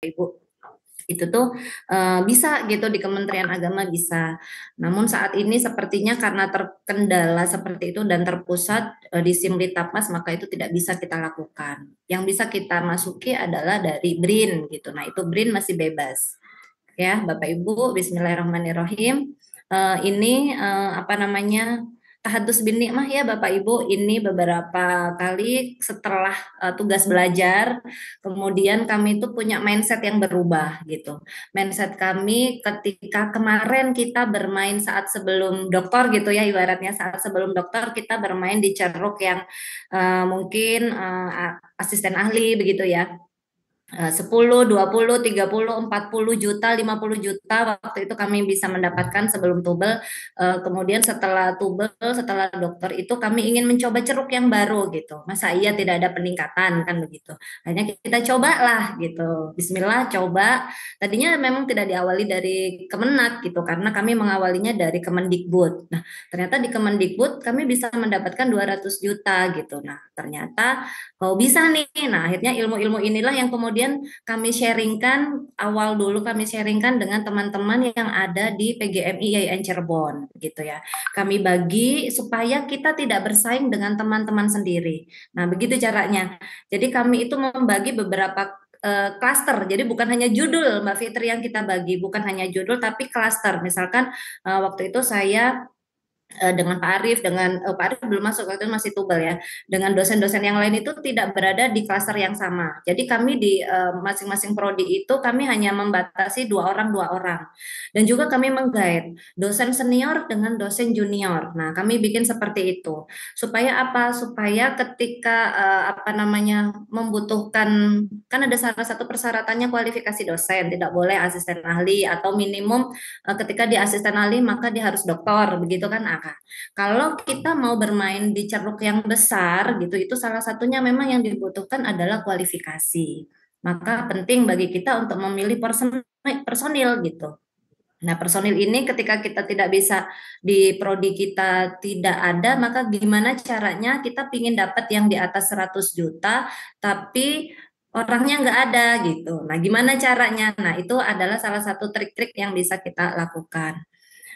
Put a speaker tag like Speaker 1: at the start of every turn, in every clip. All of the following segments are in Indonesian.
Speaker 1: Ibu. Itu tuh bisa gitu di Kementerian Agama bisa. Namun saat ini sepertinya karena terkendala seperti itu dan terpusat di Simlitapmas, maka itu tidak bisa kita lakukan. Yang bisa kita masuki adalah dari BRIN gitu. Nah, itu BRIN masih bebas. Ya, Bapak Ibu, Bismillahirrahmanirrahim. Ini apa namanya? Tahadus bin Nikmah ya Bapak Ibu, ini beberapa kali setelah tugas belajar, kemudian kami itu punya mindset yang berubah gitu. Mindset kami ketika kemarin kita bermain saat sebelum dokter gitu ya, ibaratnya saat sebelum dokter kita bermain di ceruk yang mungkin asisten ahli begitu ya. 10, 20, 30, 40 juta, 50 juta waktu itu kami bisa mendapatkan sebelum tubel. Kemudian setelah tubel, setelah dokter itu kami ingin mencoba ceruk yang baru gitu. Masa iya tidak ada peningkatan kan begitu. Hanya kita cobalah gitu. Bismillah coba. Tadinya memang tidak diawali dari Kemenak gitu karena kami mengawalinya dari Kemendikbud. Nah, ternyata di Kemendikbud kami bisa mendapatkan 200 juta gitu. Nah, ternyata oh bisa nih. Nah, akhirnya ilmu-ilmu inilah yang kemudian kami sharingkan, awal dulu kami sharingkan dengan teman-teman yang ada di PGMI IAIN Cirebon gitu ya. Kami bagi supaya kita tidak bersaing dengan teman-teman sendiri. Nah, begitu caranya. Jadi kami itu membagi beberapa klaster. Jadi bukan hanya judul Mbak Fitri yang kita bagi, bukan hanya judul tapi klaster. Misalkan waktu itu saya dengan Pak Arief, dengan Pak Arief belum masuk waktu itu masih tubal ya. Dengan dosen-dosen yang lain itu tidak berada di klaster yang sama. Jadi kami di masing-masing prodi itu kami hanya membatasi dua orang. Dan juga kami menggait dosen senior dengan dosen junior. Nah, kami bikin seperti itu. Supaya apa? Supaya ketika apa namanya membutuhkan kan ada salah satu persyaratannya kualifikasi dosen, tidak boleh asisten ahli atau minimum ketika di asisten ahli maka dia harus doktor, begitu kan? Kalau kita mau bermain di ceruk yang besar gitu, itu salah satunya memang yang dibutuhkan adalah kualifikasi. Maka penting bagi kita untuk memilih personil gitu. Nah, personil ini ketika kita tidak bisa di prodi kita tidak ada, maka gimana caranya kita pingin dapat yang di atas 100 juta, tapi orangnya nggak ada gitu. Nah, gimana caranya? Nah, itu adalah salah satu trik-trik yang bisa kita lakukan.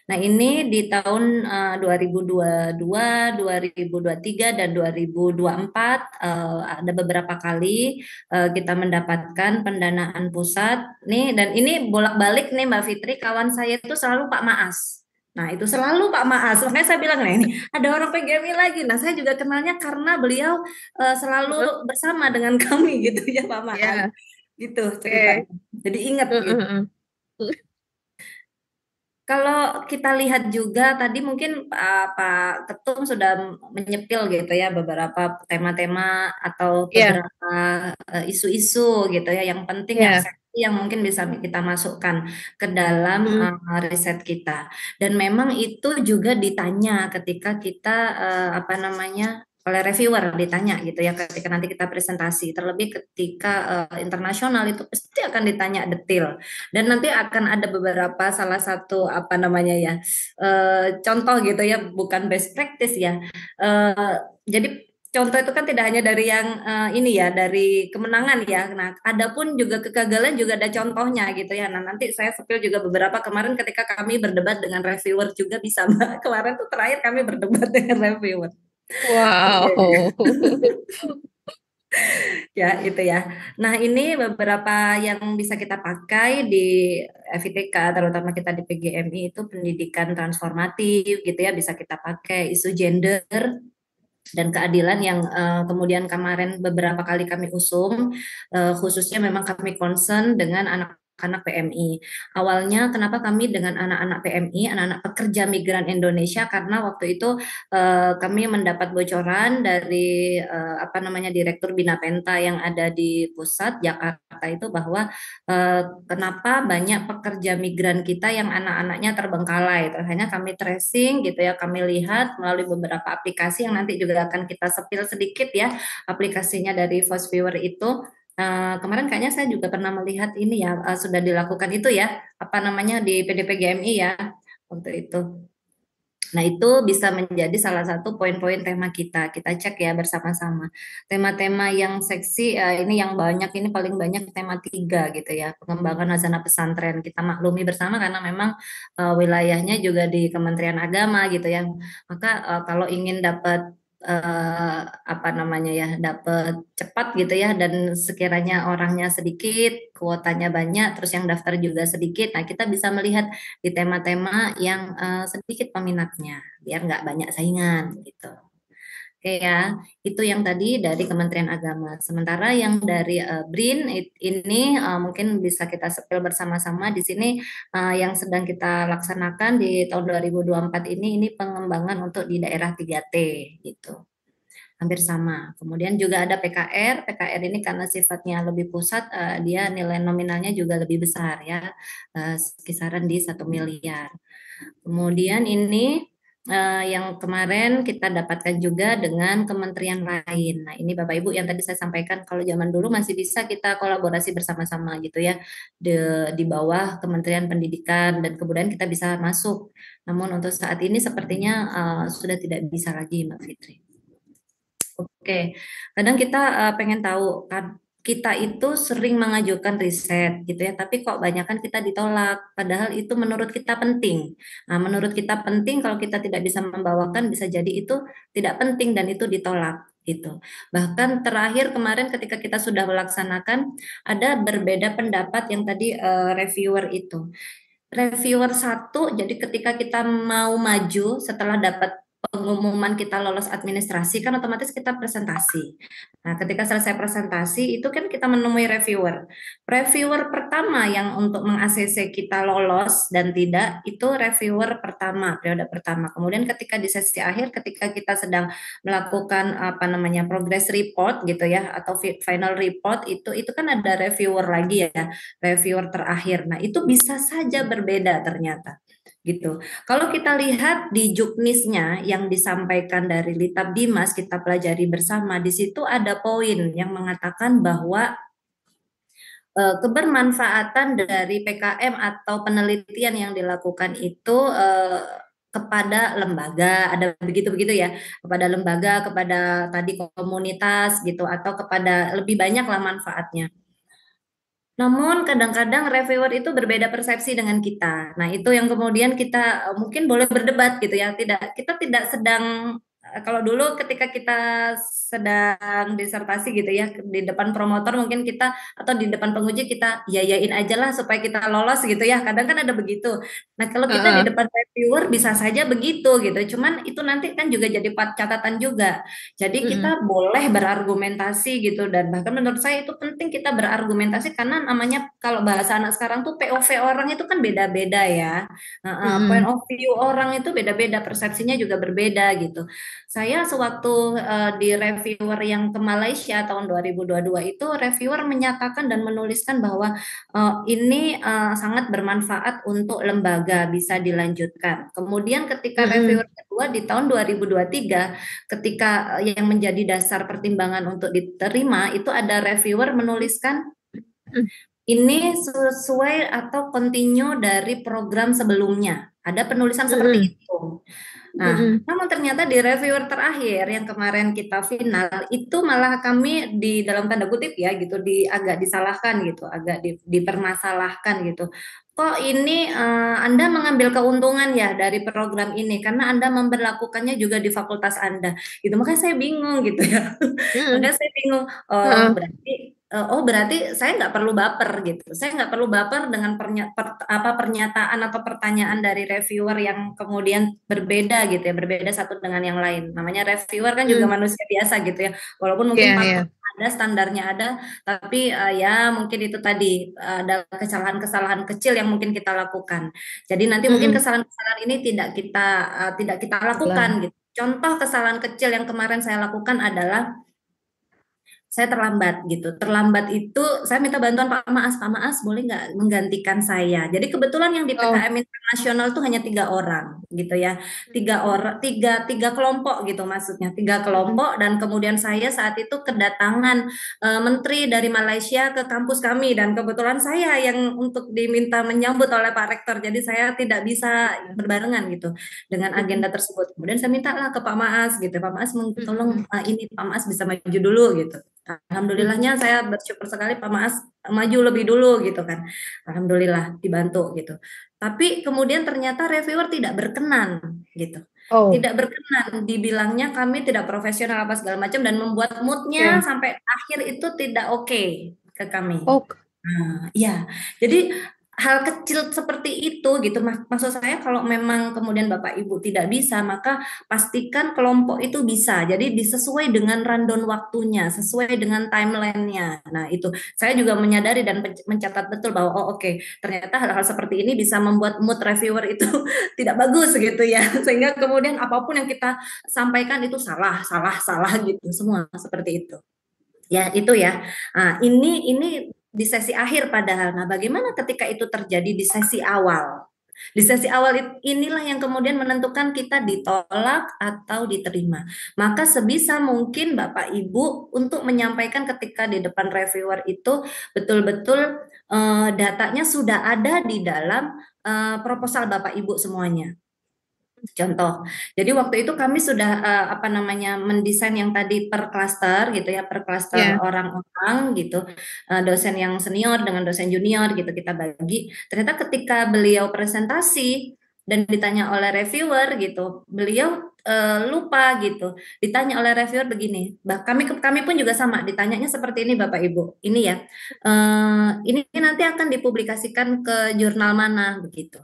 Speaker 1: Nah, ini di tahun 2022, 2023, dan 2024 ada beberapa kali kita mendapatkan pendanaan pusat. Nih, dan ini bolak-balik nih Mbak Fitri, kawan saya itu selalu Pak Maas. Nah, itu selalu Pak Maas. Makanya saya bilang, nah ini ada orang PGMI lagi. Nah, saya juga kenalnya karena beliau selalu bersama dengan kami gitu ya Pak Maas.
Speaker 2: Ya,
Speaker 1: Gitu
Speaker 2: oke.
Speaker 1: ceritanya. Jadi ingat gitu. Kalau kita lihat juga tadi mungkin Pak Ketum sudah menyepil gitu ya beberapa tema-tema atau
Speaker 2: Ya,
Speaker 1: beberapa isu-isu gitu ya yang penting yang
Speaker 2: ya.
Speaker 1: seksi yang mungkin bisa kita masukkan ke dalam
Speaker 2: Mm,
Speaker 1: riset kita. Dan memang itu juga ditanya ketika kita apa namanya oleh reviewer ditanya gitu ya ketika nanti kita presentasi terlebih ketika internasional itu pasti akan ditanya detail dan nanti akan ada beberapa salah satu apa namanya ya contoh gitu ya bukan best practice ya. Jadi contoh itu kan tidak hanya dari yang ini ya dari kemenangan ya. Nah, ada pun juga kegagalan juga ada contohnya gitu ya. Nah, nanti saya sepil juga beberapa kemarin ketika kami berdebat dengan reviewer juga bisa Mbak. Kemarin tuh terakhir kami berdebat dengan reviewer. Oke.
Speaker 2: wow.
Speaker 1: Ya, itu ya. Nah, ini beberapa yang bisa kita pakai di FITK, terutama kita di PGMI itu pendidikan transformatif gitu ya, bisa kita pakai isu gender dan keadilan yang kemudian kemarin beberapa kali kami usung, khususnya memang kami concern dengan anak-anak PMI. Awalnya kenapa kami dengan anak-anak PMI, anak-anak pekerja migran Indonesia, karena waktu itu kami mendapat bocoran dari apa namanya Direktur Bina Penta yang ada di pusat Jakarta itu bahwa kenapa banyak pekerja migran kita yang anak-anaknya terbengkalai. Terus hanya kami tracing gitu ya, kami lihat melalui beberapa aplikasi yang nanti juga akan kita sepil sedikit ya aplikasinya dari Voice Viewer itu. Kemarin kayaknya saya juga pernah melihat ini ya sudah dilakukan itu ya apa namanya di PDPGMI ya waktu itu. Nah, itu bisa menjadi salah satu poin-poin tema kita. Kita cek ya bersama-sama. Tema-tema yang seksi, ini yang banyak, ini paling banyak tema 3 gitu ya. Pengembangan wazana pesantren. Kita maklumi bersama karena memang wilayahnya juga di Kementerian Agama gitu ya. Maka kalau ingin dapat apa namanya ya, dapat cepat gitu ya, dan sekiranya orangnya sedikit, kuotanya banyak, terus yang daftar juga sedikit. Nah, kita bisa melihat di tema-tema yang sedikit peminatnya, biar nggak banyak saingan gitu. Oke ya, itu yang tadi dari Kementerian Agama. Sementara yang dari BRIN ini mungkin bisa kita sepil bersama-sama di sini, yang sedang kita laksanakan di tahun 2024 ini pengembangan untuk di daerah 3T gitu. Hampir sama. Kemudian juga ada PKR. PKR ini karena sifatnya lebih pusat, dia nilai nominalnya juga lebih besar ya, kisaran di 1 miliar. Kemudian ini yang kemarin kita dapatkan juga dengan kementerian lain. Nah, ini Bapak Ibu yang tadi saya sampaikan, kalau zaman dulu masih bisa kita kolaborasi bersama-sama gitu ya, di bawah Kementerian Pendidikan, dan kemudian kita bisa masuk. Namun untuk saat ini sepertinya sudah tidak bisa lagi, Mbak Fitri. Oke, kadang kita pengen tahu kan, kita itu sering mengajukan riset gitu ya, tapi kok banyak kan kita ditolak, padahal itu menurut kita penting. Nah, menurut kita penting, kalau kita tidak bisa membawakan, bisa jadi itu tidak penting dan itu ditolak gitu. Bahkan terakhir kemarin ketika kita sudah melaksanakan, ada berbeda pendapat yang tadi reviewer itu. Reviewer satu, jadi ketika kita mau maju setelah dapat pengumuman kita lolos administrasi, kan otomatis kita presentasi. Nah, ketika selesai presentasi itu kan kita menemui reviewer. Reviewer pertama yang untuk meng-ACC kita lolos dan tidak, itu reviewer pertama, periode pertama. Kemudian ketika di sesi akhir, ketika kita sedang melakukan apa namanya progress report gitu ya, atau final report, itu kan ada reviewer lagi ya, reviewer terakhir. Nah, itu bisa saja berbeda ternyata gitu. Kalau kita lihat di juknisnya yang disampaikan dari Litab Dimas, kita pelajari bersama, di situ ada poin yang mengatakan bahwa kebermanfaatan dari PKM atau penelitian yang dilakukan itu kepada lembaga, ada begitu-begitu ya, kepada lembaga, kepada tadi komunitas gitu, atau kepada lebih banyak lah manfaatnya. Namun kadang-kadang reviewer itu berbeda persepsi dengan kita. Nah, itu yang kemudian kita mungkin boleh berdebat gitu ya. Kita tidak sedang kalau dulu ketika kita sedang disertasi gitu ya di depan promotor, mungkin kita atau di depan penguji kita yayain aja lah supaya kita lolos gitu ya. Kadang kan ada begitu. Nah, kalau kita di
Speaker 2: Heeh.
Speaker 1: depan reviewer bisa saja begitu gitu. Cuman itu nanti kan juga jadi catatan juga. Jadi
Speaker 2: Mm-mm.
Speaker 1: kita boleh berargumentasi gitu, dan bahkan menurut saya itu penting kita berargumentasi, karena namanya kalau bahasa anak sekarang tuh POV orang itu kan beda-beda ya. Point
Speaker 2: Mm-mm.
Speaker 1: of view orang itu beda-beda, persepsinya juga berbeda gitu. Saya sewaktu di reviewer yang ke Malaysia tahun 2022 itu, reviewer menyatakan dan menuliskan bahwa ini sangat bermanfaat untuk lembaga, bisa dilanjutkan. Kemudian ketika
Speaker 2: Mm-mm.
Speaker 1: reviewer kedua di tahun 2023, ketika yang menjadi dasar pertimbangan untuk diterima, itu ada reviewer menuliskan ini sesuai atau continue dari program sebelumnya. Ada penulisan
Speaker 2: Mm-mm.
Speaker 1: seperti itu. Nah,
Speaker 2: Mm-mm.
Speaker 1: namun ternyata di reviewer terakhir yang kemarin kita final itu malah kami di dalam tanda kutip ya gitu, agak disalahkan gitu, agak dipermasalahkan gitu. Kok ini Anda mengambil keuntungan ya dari program ini karena Anda memperlakukannya juga di fakultas Anda gitu. Makanya saya bingung gitu ya.
Speaker 2: Mm-mm.
Speaker 1: Makanya saya bingung. Oh,
Speaker 2: Heeh.
Speaker 1: berarti saya nggak perlu baper gitu. Saya nggak perlu baper dengan pernyataan atau pertanyaan dari reviewer yang kemudian berbeda gitu ya, berbeda satu dengan yang lain. Namanya reviewer kan juga
Speaker 2: Mm.
Speaker 1: manusia biasa gitu ya. Walaupun mungkin
Speaker 2: Iya, iya.
Speaker 1: pakem ada, standarnya ada, tapi ya mungkin itu tadi ada kesalahan-kesalahan kecil yang mungkin kita lakukan. Jadi nanti mungkin
Speaker 2: Mm-mm.
Speaker 1: kesalahan-kesalahan ini tidak kita lakukan
Speaker 2: Ulang.
Speaker 1: gitu. Contoh kesalahan kecil yang kemarin saya lakukan adalah saya terlambat gitu. Terlambat itu saya minta bantuan Pak Maas boleh nggak menggantikan saya. Jadi kebetulan yang di
Speaker 2: Oh.
Speaker 1: PKM internasional tuh hanya 3 orang gitu ya, tiga kelompok gitu maksudnya, tiga
Speaker 2: Mm-mm.
Speaker 1: kelompok dan kemudian saya saat itu kedatangan menteri dari Malaysia ke kampus kami dan kebetulan saya yang untuk diminta menyambut oleh Pak Rektor. Jadi saya tidak bisa berbarengan gitu dengan
Speaker 2: Mm-mm.
Speaker 1: agenda tersebut. Kemudian saya minta lah ke Pak Maas gitu, Pak Maas tolong
Speaker 2: Mm-mm.
Speaker 1: ini Pak Maas bisa maju dulu gitu.
Speaker 2: Mm-mm.
Speaker 1: Alhamdulillahnya saya bersyukur sekali Pak Maas maju lebih dulu gitu kan. Alhamdulillah dibantu gitu. Tapi kemudian ternyata reviewer tidak berkenan gitu.
Speaker 2: Oh,
Speaker 1: Tidak berkenan, dibilangnya kami tidak profesional apa segala macam dan membuat moodnya
Speaker 2: oke.
Speaker 1: sampai akhir itu tidak oke ke kami.
Speaker 2: Oh,
Speaker 1: Nah, ya, jadi hal kecil seperti itu gitu maksud saya kalau memang kemudian Bapak Ibu tidak bisa maka pastikan kelompok itu bisa. Jadi disesuai dengan rundown waktunya, sesuai dengan timelinenya. Nah, itu saya juga menyadari dan mencatat betul bahwa oh oke, ternyata hal-hal seperti ini bisa membuat mood reviewer itu tidak bagus gitu ya. Sehingga kemudian apapun yang kita sampaikan itu salah, salah, salah gitu semua seperti itu. Ya, itu ya. Nah, ini di sesi akhir padahal. Nah, bagaimana ketika itu terjadi di sesi awal? Di sesi awal inilah yang kemudian menentukan kita ditolak atau diterima. Maka sebisa mungkin Bapak Ibu untuk menyampaikan ketika di depan reviewer itu betul-betul datanya sudah ada di dalam proposal Bapak Ibu semuanya. Contoh, jadi waktu itu kami sudah apa namanya mendesain yang tadi per klaster gitu ya, per klaster
Speaker 2: ya.
Speaker 1: orang-orang gitu, dosen yang senior dengan dosen junior gitu kita bagi. Ternyata ketika beliau presentasi dan ditanya oleh reviewer gitu, beliau lupa gitu. Ditanya oleh reviewer begini, kami pun juga sama, ditanyanya seperti ini Bapak Ibu. Ini ya, ini nanti akan dipublikasikan ke jurnal mana begitu.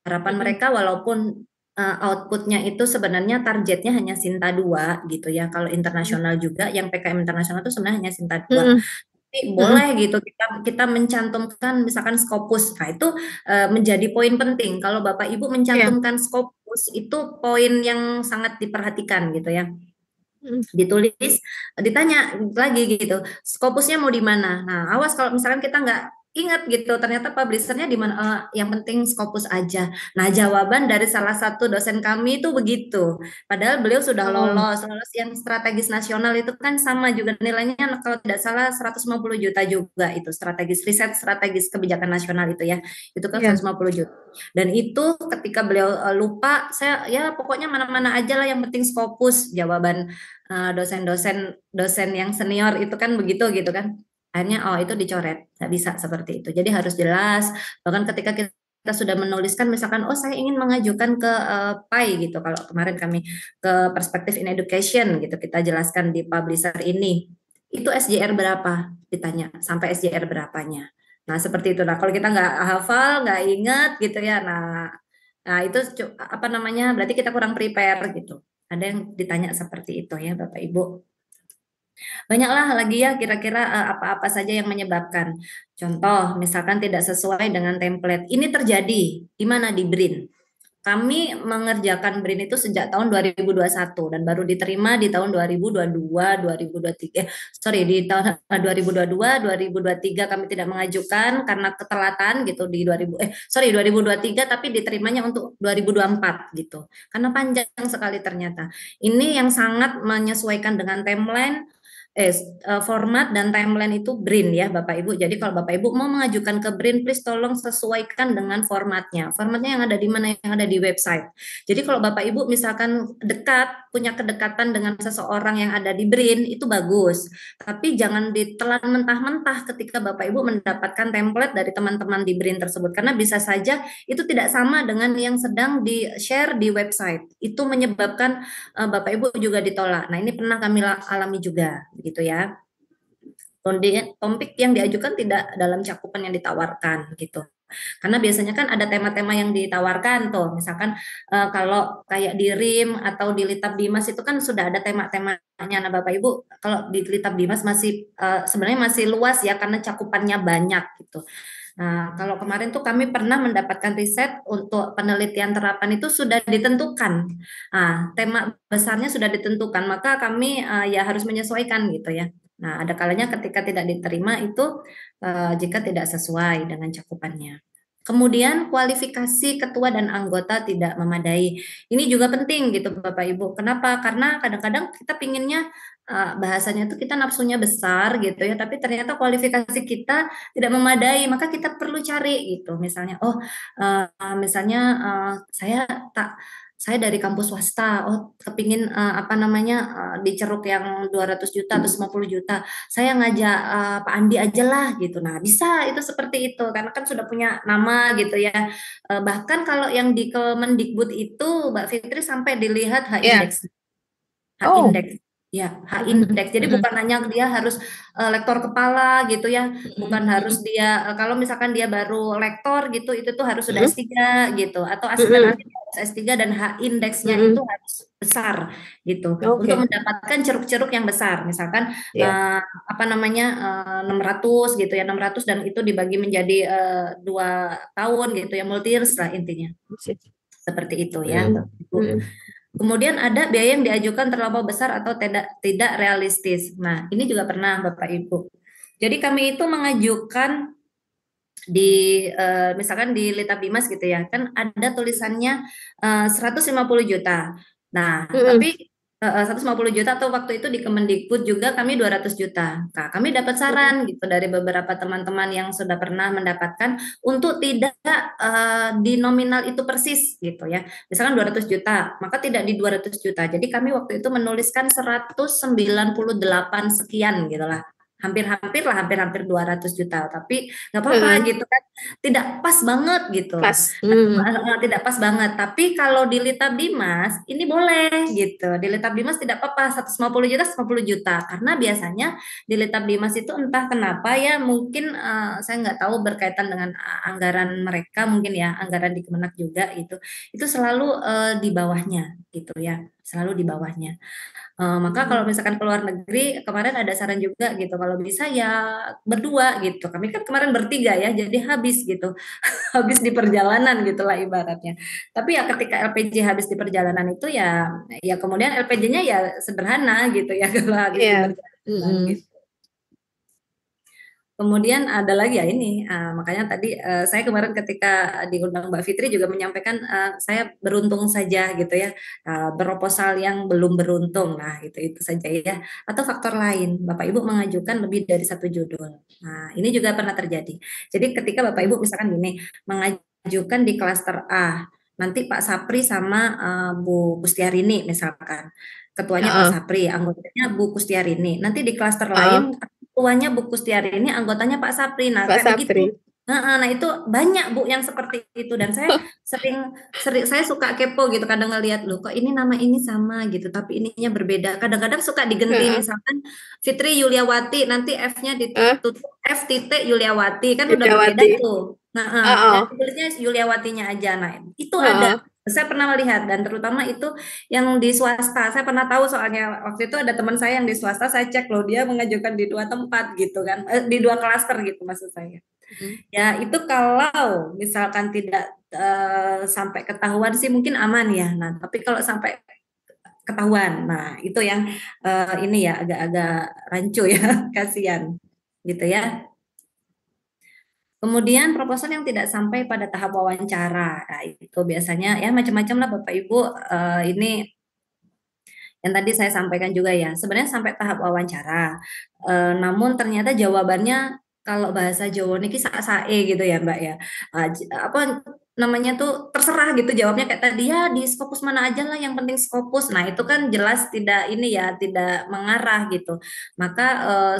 Speaker 1: Harapan
Speaker 2: Mm-mm.
Speaker 1: mereka walaupun outputnya itu sebenarnya targetnya hanya Sinta 2 gitu ya. Kalau internasional juga yang PKM internasional itu sebenarnya hanya Sinta 2.
Speaker 2: Mm-mm.
Speaker 1: Tapi
Speaker 2: Mm-mm.
Speaker 1: boleh gitu kita kita mencantumkan misalkan Scopus. Nah, itu menjadi poin penting. Kalau Bapak Ibu
Speaker 2: Ya.
Speaker 1: mencantumkan Scopus itu poin yang sangat diperhatikan gitu ya.
Speaker 2: Mm-mm.
Speaker 1: Ditulis, ditanya lagi gitu, Scopusnya mau di mana? Nah, awas kalau misalkan kita nggak ingat gitu, ternyata publishernya di mana, yang penting Scopus aja. Nah, jawaban dari salah satu dosen kami itu begitu. Padahal beliau sudah
Speaker 2: Oh,
Speaker 1: lolos yang strategis nasional itu kan sama juga nilainya kalau tidak salah 150 juta juga itu strategis riset strategis kebijakan nasional itu ya. Itu kan
Speaker 2: ya.
Speaker 1: 150 juta. Dan itu ketika beliau lupa, saya ya pokoknya mana-mana aja lah yang penting Scopus jawaban dosen yang senior itu kan begitu gitu kan. Akhirnya oh itu dicoret, nggak bisa seperti itu. Jadi harus jelas. Bahkan ketika kita sudah menuliskan misalkan oh saya ingin mengajukan ke PAI gitu. Kalau kemarin kami ke Perspective in Education gitu kita jelaskan di publisher ini. Itu SJR berapa? Ditanya sampai SJR berapanya. Nah, seperti itu. Nah, kalau kita nggak hafal, nggak ingat gitu ya. Nah, itu apa namanya? Berarti kita kurang prepare gitu. Ada yang ditanya seperti itu ya, Bapak Ibu. Banyaklah lagi ya kira-kira apa-apa saja yang menyebabkan. Contoh, misalkan tidak sesuai dengan template. Ini terjadi di mana di BRIN. Kami mengerjakan BRIN itu sejak tahun 2021 dan baru diterima di tahun 2022, 2023. Sorry, di tahun 2022, 2023 kami tidak mengajukan karena ketelatan gitu di 2023 tapi diterimanya untuk 2024 gitu. Karena panjang sekali ternyata. Ini yang sangat menyesuaikan dengan timeline format dan timeline itu BRIN ya Bapak Ibu. Jadi kalau Bapak Ibu mau mengajukan ke BRIN, please tolong sesuaikan dengan formatnya. Formatnya yang ada di mana? Yang ada di website. Jadi kalau Bapak Ibu misalkan punya kedekatan dengan seseorang yang ada di BRIN, itu bagus. Tapi jangan ditelan mentah-mentah ketika Bapak Ibu mendapatkan template dari teman-teman di BRIN tersebut. Karena bisa saja itu tidak sama dengan yang sedang di-share di website. Itu menyebabkan Bapak Ibu juga ditolak. Nah, ini pernah kami alami juga, begitu ya. Kemudian topik yang diajukan tidak dalam cakupan yang ditawarkan, gitu. Karena biasanya kan ada tema-tema yang ditawarkan tuh, misalkan kalau kayak di RIM atau di Litab Dimas itu kan sudah ada tema-temanya. Nah, Bapak Ibu, kalau di Litab Dimas masih sebenarnya masih luas ya karena cakupannya banyak gitu. Nah, kalau kemarin tuh kami pernah mendapatkan riset untuk penelitian terapan itu sudah ditentukan. Tema besarnya sudah ditentukan, maka kami ya harus menyesuaikan gitu ya. Nah, ada kalanya ketika tidak diterima itu jika tidak sesuai dengan cakupannya. Kemudian kualifikasi ketua dan anggota tidak memadai. Ini juga penting gitu Bapak Ibu. Kenapa? Karena kadang-kadang kita pinginnya bahasanya tuh kita nafsunya besar gitu ya, tapi ternyata kualifikasi kita tidak memadai, maka kita perlu cari gitu. Misalnya, misalnya saya tak saya dari kampus swasta, kepingin apa namanya di ceruk yang 200 juta atau 50 juta, saya ngajak Pak Andi aja lah gitu. Nah, bisa itu seperti itu karena kan sudah punya nama gitu ya. Bahkan kalau yang di Kemendikbud itu Mbak Fitri sampai dilihat
Speaker 2: Ya.
Speaker 1: H-index.
Speaker 2: Oh.
Speaker 1: H-index. Ya,
Speaker 2: Mm-mm.
Speaker 1: H-index. Jadi
Speaker 2: Mm-mm.
Speaker 1: bukan hanya dia harus lektor kepala gitu ya, bukan harus
Speaker 2: Mm-mm.
Speaker 1: dia kalau misalkan dia baru lektor gitu, itu tuh harus sudah
Speaker 2: Mm-mm.
Speaker 1: S3 gitu, atau asisten ahli
Speaker 2: Mm-mm.
Speaker 1: harus S3 dan H-index-nya itu
Speaker 2: Mm-mm.
Speaker 1: harus besar gitu untuk
Speaker 2: Oke.
Speaker 1: mendapatkan ceruk-ceruk yang besar. Misalkan
Speaker 2: Ya.
Speaker 1: apa namanya 600 gitu ya, 600 dan itu dibagi menjadi 2 tahun gitu ya, multi years lah intinya.
Speaker 2: Sip.
Speaker 1: Seperti itu ya,
Speaker 2: Mm-mm.
Speaker 1: Bapak Ibu.
Speaker 2: Mm-mm.
Speaker 1: Kemudian ada biaya yang diajukan terlampau besar atau tidak realistis. Nah, ini juga pernah Bapak Ibu. Jadi kami itu mengajukan di misalkan di Lita Bimas gitu ya, kan ada tulisannya 150 juta. Nah,
Speaker 2: Mm-mm.
Speaker 1: tapi 150 juta atau waktu itu di Kemendikbud juga kami 200 juta. Nah, kami dapat
Speaker 2: Mm-mm.
Speaker 1: saran gitu dari beberapa teman-teman yang sudah pernah mendapatkan untuk tidak di nominal itu persis gitu ya. Misalkan 200 juta, maka tidak di 200 juta. Jadi kami waktu itu menuliskan 198 sekian gitu lah. Hampir-hampir lah, hampir-hampir 200 juta. Tapi nggak apa-apa
Speaker 2: Mm-mm.
Speaker 1: gitu kan, tidak pas banget gitu.
Speaker 2: Pas.
Speaker 1: Nah,
Speaker 2: Mm.
Speaker 1: tidak pas banget, tapi kalau di Lita Bimas ini boleh gitu, di Lita Bimas tidak apa-apa 150 juta 150 juta, karena biasanya di Lita Bimas itu entah kenapa ya, mungkin saya nggak tahu berkaitan dengan anggaran mereka mungkin ya, anggaran di Kemenak juga gitu, itu selalu di bawahnya gitu ya, selalu di bawahnya. Maka kalau
Speaker 2: Mm-mm.
Speaker 1: misalkan ke luar negeri, kemarin ada saran juga gitu, kalau bisa ya berdua gitu. Kami kan kemarin bertiga ya, jadi habis gitu, habis di perjalanan gitulah ibaratnya. Tapi ya ketika LPG habis di perjalanan itu ya, ya kemudian LPG-nya ya sederhana gitu ya kalau habis di
Speaker 2: Iya.
Speaker 1: perjalanan
Speaker 2: Mm-mm.
Speaker 1: gitu. Kemudian ada lagi ya ini, makanya tadi saya kemarin ketika diundang Mbak Fitri juga menyampaikan saya beruntung saja gitu ya, proposal yang belum beruntung, nah itu saja ya. Atau faktor lain, Bapak Ibu mengajukan lebih dari satu judul. Nah ini juga pernah terjadi. Jadi ketika Bapak Ibu misalkan gini, mengajukan di klaster A, nanti Pak Sapri sama Bu Kustiarini misalkan, ketuanya Pak
Speaker 2: Heeh.
Speaker 1: Sapri, anggotanya Bu Kustiarini. Nanti di klaster
Speaker 2: Heeh.
Speaker 1: lain ketuanya Bu Kustiarini, anggotanya Pak Sapri. Nah,
Speaker 2: Pak
Speaker 1: kayak begitu.
Speaker 2: Sapri.
Speaker 1: Nah, itu banyak Bu yang seperti itu dan saya sering sering saya suka kepo gitu kadang ngelihat loh kok ini nama ini sama gitu tapi ininya berbeda. Kadang-kadang suka digenti
Speaker 2: Heeh.
Speaker 1: misalkan Fitri Yuliawati nanti F-nya
Speaker 2: Heeh.
Speaker 1: ditutup F titik Yuliawati kan udah berbeda
Speaker 2: Indrawati.
Speaker 1: tuh. Dan
Speaker 2: Heeh.
Speaker 1: tulisnya Yuliawatinya aja. Nah, itu ada.
Speaker 2: Heeh.
Speaker 1: Saya pernah melihat dan terutama itu yang di swasta, saya pernah tahu soalnya waktu itu ada teman saya yang di swasta, saya cek loh dia mengajukan di 2 tempat gitu kan, di 2 klaster gitu maksud saya.
Speaker 2: Mm.
Speaker 1: Ya itu kalau misalkan tidak sampai ketahuan sih mungkin aman ya. Nah tapi kalau sampai ketahuan, nah itu yang ini ya agak-agak rancu ya, kasihan gitu ya. Kemudian proposal yang tidak sampai pada tahap wawancara, nah, itu biasanya ya macam-macam lah Bapak Ibu. Ini yang tadi saya sampaikan juga ya, sebenarnya sampai tahap wawancara. Namun ternyata jawabannya kalau bahasa Jawa niki sak-sae gitu ya Mbak ya. Apa namanya tuh terserah gitu jawabnya kayak tadi ya di Skopus mana aja lah yang penting Skopus. Nah, itu kan jelas tidak ini ya, tidak mengarah gitu. Maka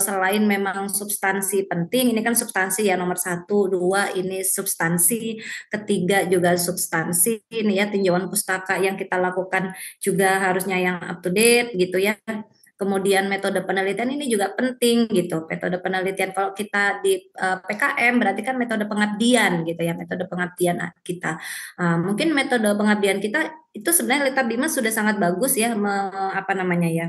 Speaker 1: selain memang substansi penting, ini kan substansi ya nomor satu, dua ini substansi, ketiga juga substansi ini ya tinjauan pustaka yang kita lakukan juga harusnya yang up to date gitu ya. Kemudian metode penelitian ini juga penting gitu. Metode penelitian kalau kita di PKM berarti kan metode pengabdian gitu ya, metode pengabdian kita. Mungkin metode pengabdian kita itu sebenarnya Lita Bima sudah sangat bagus ya, apa namanya ya,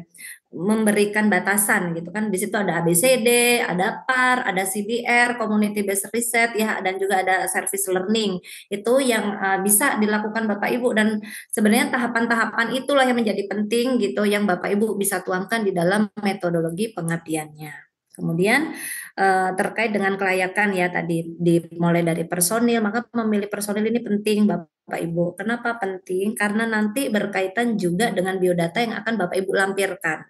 Speaker 1: memberikan batasan gitu kan. Di situ ada ABCD, ada PAR, ada CBR, Community Based Research ya, dan juga ada Service Learning. Itu yang bisa dilakukan Bapak Ibu, dan sebenarnya tahapan-tahapan itulah yang menjadi penting gitu, yang Bapak Ibu bisa tuangkan di dalam metodologi pengabdiannya. Kemudian terkait dengan kelayakan ya tadi dimulai dari personil, maka memilih personil ini penting Bapak Ibu. Kenapa penting? Karena nanti berkaitan juga dengan biodata yang akan Bapak Ibu lampirkan.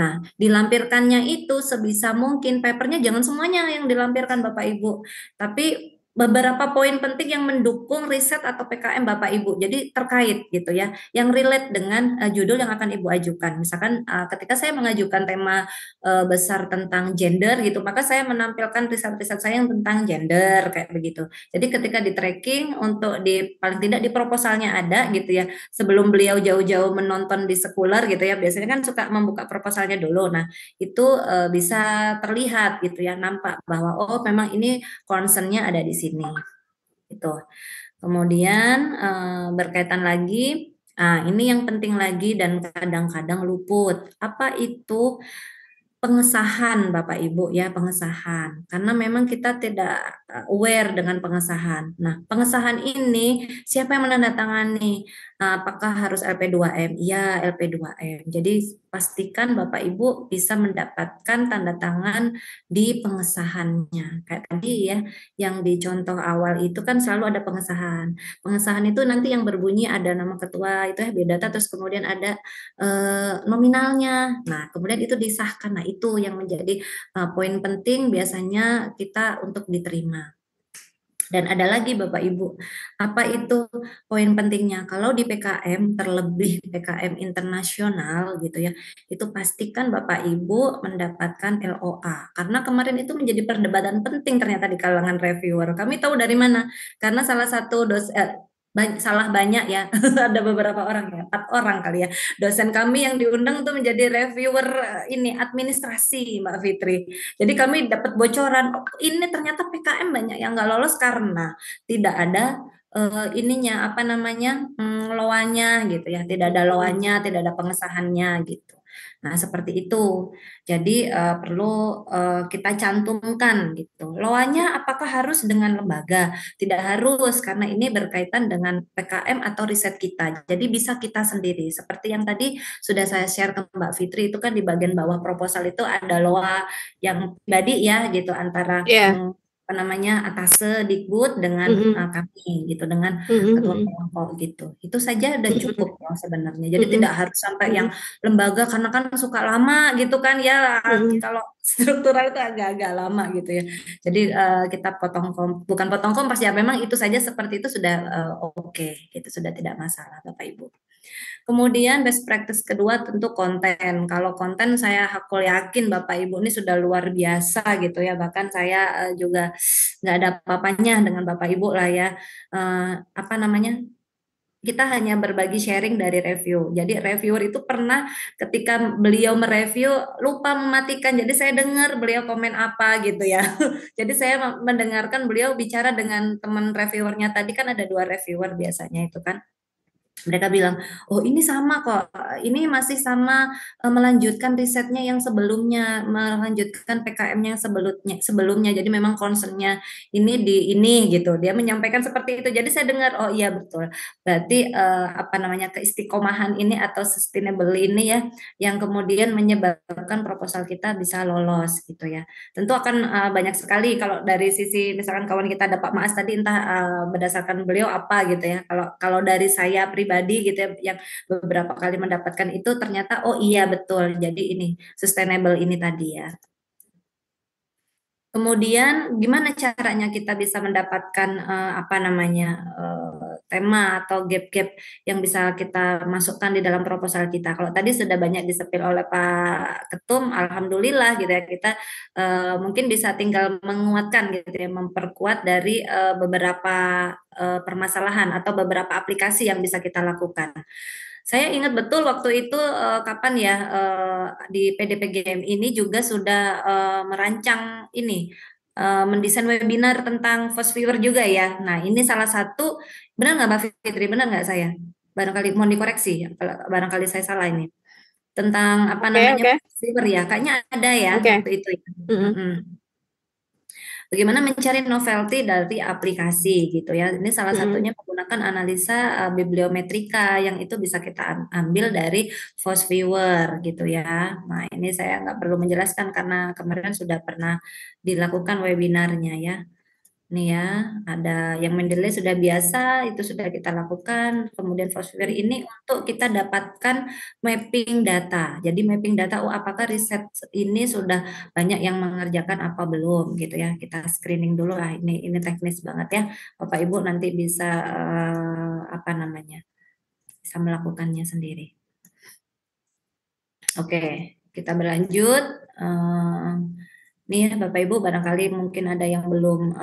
Speaker 1: Nah, dilampirkannya itu sebisa mungkin papernya jangan semuanya yang dilampirkan Bapak Ibu, tapi beberapa poin penting yang mendukung riset atau PKM Bapak Ibu. Jadi terkait gitu ya, yang relate dengan judul yang akan Ibu ajukan. Misalkan ketika saya mengajukan tema besar tentang gender gitu, maka saya menampilkan riset-riset saya yang tentang gender kayak begitu. Jadi ketika di tracking untuk di paling tidak di proposalnya ada gitu ya, sebelum beliau jauh-jauh menonton di sekuler gitu ya, biasanya kan suka membuka proposalnya dulu. Nah, itu bisa terlihat gitu ya, nampak bahwa oh memang ini concernnya ada di sini. Gitu. Kemudian berkaitan lagi, ini yang penting lagi dan kadang-kadang luput. Apa itu pengesahan Bapak Ibu ya, pengesahan. Karena memang kita tidak aware dengan pengesahan. Nah, pengesahan ini siapa yang menandatangani? Apakah harus LP2M? Iya, LP2M. Jadi pastikan Bapak Ibu bisa mendapatkan tanda tangan di pengesahannya. Kayak tadi ya, yang di contoh awal itu kan selalu ada pengesahan. Pengesahan itu nanti yang berbunyi ada nama ketua itu ya biodata, terus kemudian ada nominalnya. Nah, kemudian itu disahkan. Nah, itu yang menjadi poin penting biasanya kita untuk diterima. Dan ada lagi Bapak Ibu, apa itu poin pentingnya? Kalau di PKM, terlebih PKM internasional gitu ya, itu pastikan Bapak Ibu mendapatkan LOA. Karena kemarin itu menjadi perdebatan penting ternyata di kalangan reviewer. Kami tahu dari mana? Karena salah satu salah banyak ya, ada beberapa orang ya, 4 orang kali ya, dosen kami yang diundang untuk menjadi reviewer ini administrasi Mbak Fitri. Jadi kami dapat bocoran, oh, ini ternyata PKM banyak yang nggak lolos karena tidak ada ininya apa namanya loanya gitu ya, tidak ada loanya, tidak ada pengesahannya gitu. Nah seperti itu. Jadi perlu kita cantumkan gitu. Loanya apakah harus dengan lembaga? Tidak harus karena ini berkaitan dengan PKM atau riset kita. Jadi bisa kita sendiri. Seperti yang tadi sudah saya share ke Mbak Fitri itu kan di bagian bawah proposal itu ada loa yang pribadi ya gitu antara
Speaker 2: Iya.
Speaker 1: apa namanya atase Dikbud dengan
Speaker 2: Mm-mm.
Speaker 1: kami gitu dengan ketua
Speaker 2: Mm-mm.
Speaker 1: kelompok gitu. Itu saja udah
Speaker 2: Mm-mm.
Speaker 1: cukup loh sebenarnya. Jadi
Speaker 2: Mm-mm.
Speaker 1: tidak harus sampai yang
Speaker 2: Mm-mm.
Speaker 1: lembaga karena kan suka lama gitu kan ya
Speaker 2: Mm-mm.
Speaker 1: kalau struktural itu agak-agak lama gitu ya. Jadi kita bukan potong kompos ya memang itu saja seperti itu sudah oke gitu sudah tidak masalah Bapak Ibu. Kemudian best practice kedua tentu konten. Kalau konten saya hakul yakin Bapak Ibu ini sudah luar biasa gitu ya. Bahkan saya juga nggak ada apa-apanya dengan Bapak Ibu lah ya. Apa namanya? Kita hanya berbagi sharing dari review. Jadi reviewer itu pernah ketika beliau mereview lupa mematikan. Jadi saya dengar beliau komen apa gitu ya. Jadi saya mendengarkan beliau bicara dengan teman reviewernya tadi kan ada 2 reviewer biasanya itu kan. Mereka bilang, oh ini sama kok, ini masih sama melanjutkan risetnya yang sebelumnya, melanjutkan PKM-nya yang sebelumnya. Jadi memang concern-nya ini di ini gitu. Dia menyampaikan seperti itu. Jadi saya dengar, oh iya betul. Berarti apa namanya keistiqomahan ini atau sustainable ini ya, yang kemudian menyebabkan proposal kita bisa lolos gitu ya. Tentu akan banyak sekali kalau dari sisi misalkan kawan kita ada Pak Maas tadi entah berdasarkan beliau apa gitu ya. Kalau kalau dari saya pribadi gitu ya yang beberapa kali mendapatkan itu ternyata oh iya betul. Jadi ini sustainable ini tadi ya. Kemudian gimana caranya kita bisa mendapatkan apa namanya tema atau gap-gap yang bisa kita masukkan di dalam proposal kita. Kalau tadi sudah banyak disepil oleh Pak Ketum, alhamdulillah gitu ya kita mungkin bisa tinggal menguatkan gitu ya, memperkuat dari beberapa permasalahan atau beberapa aplikasi yang bisa kita lakukan. Saya ingat betul waktu itu kapan ya di PDPGM ini juga sudah merancang ini mendesain webinar tentang First Viewer juga ya. Nah ini salah satu benar nggak Mbak Fitri? Benar nggak saya? barangkali mohon dikoreksi ya, barangkali saya salah ini. Tentang apa
Speaker 2: Oke,
Speaker 1: namanya,
Speaker 2: oke,
Speaker 1: Fiverr ya, kayaknya ada ya
Speaker 2: oke.
Speaker 1: waktu itu ya.
Speaker 2: Mm-mm,
Speaker 1: Mhm. Bagaimana mencari novelty dari aplikasi gitu ya. Ini salah
Speaker 2: mm-mm.
Speaker 1: satunya menggunakan analisa bibliometrika yang itu bisa kita ambil dari Force Viewer gitu ya. Nah, ini saya nggak perlu menjelaskan karena kemarin sudah pernah dilakukan webinarnya ya. Nih ya, ada yang Mendeley sudah biasa, itu sudah kita lakukan. Kemudian Foursquare ini untuk kita dapatkan mapping data. Jadi mapping data, oh apakah riset ini sudah banyak yang mengerjakan apa belum gitu ya. Kita screening dulu lah. Ini teknis banget ya. Bapak Ibu nanti bisa apa namanya, bisa melakukannya sendiri. Oke, kita berlanjut. Eh, Nih ya Bapak Ibu barangkali mungkin ada yang belum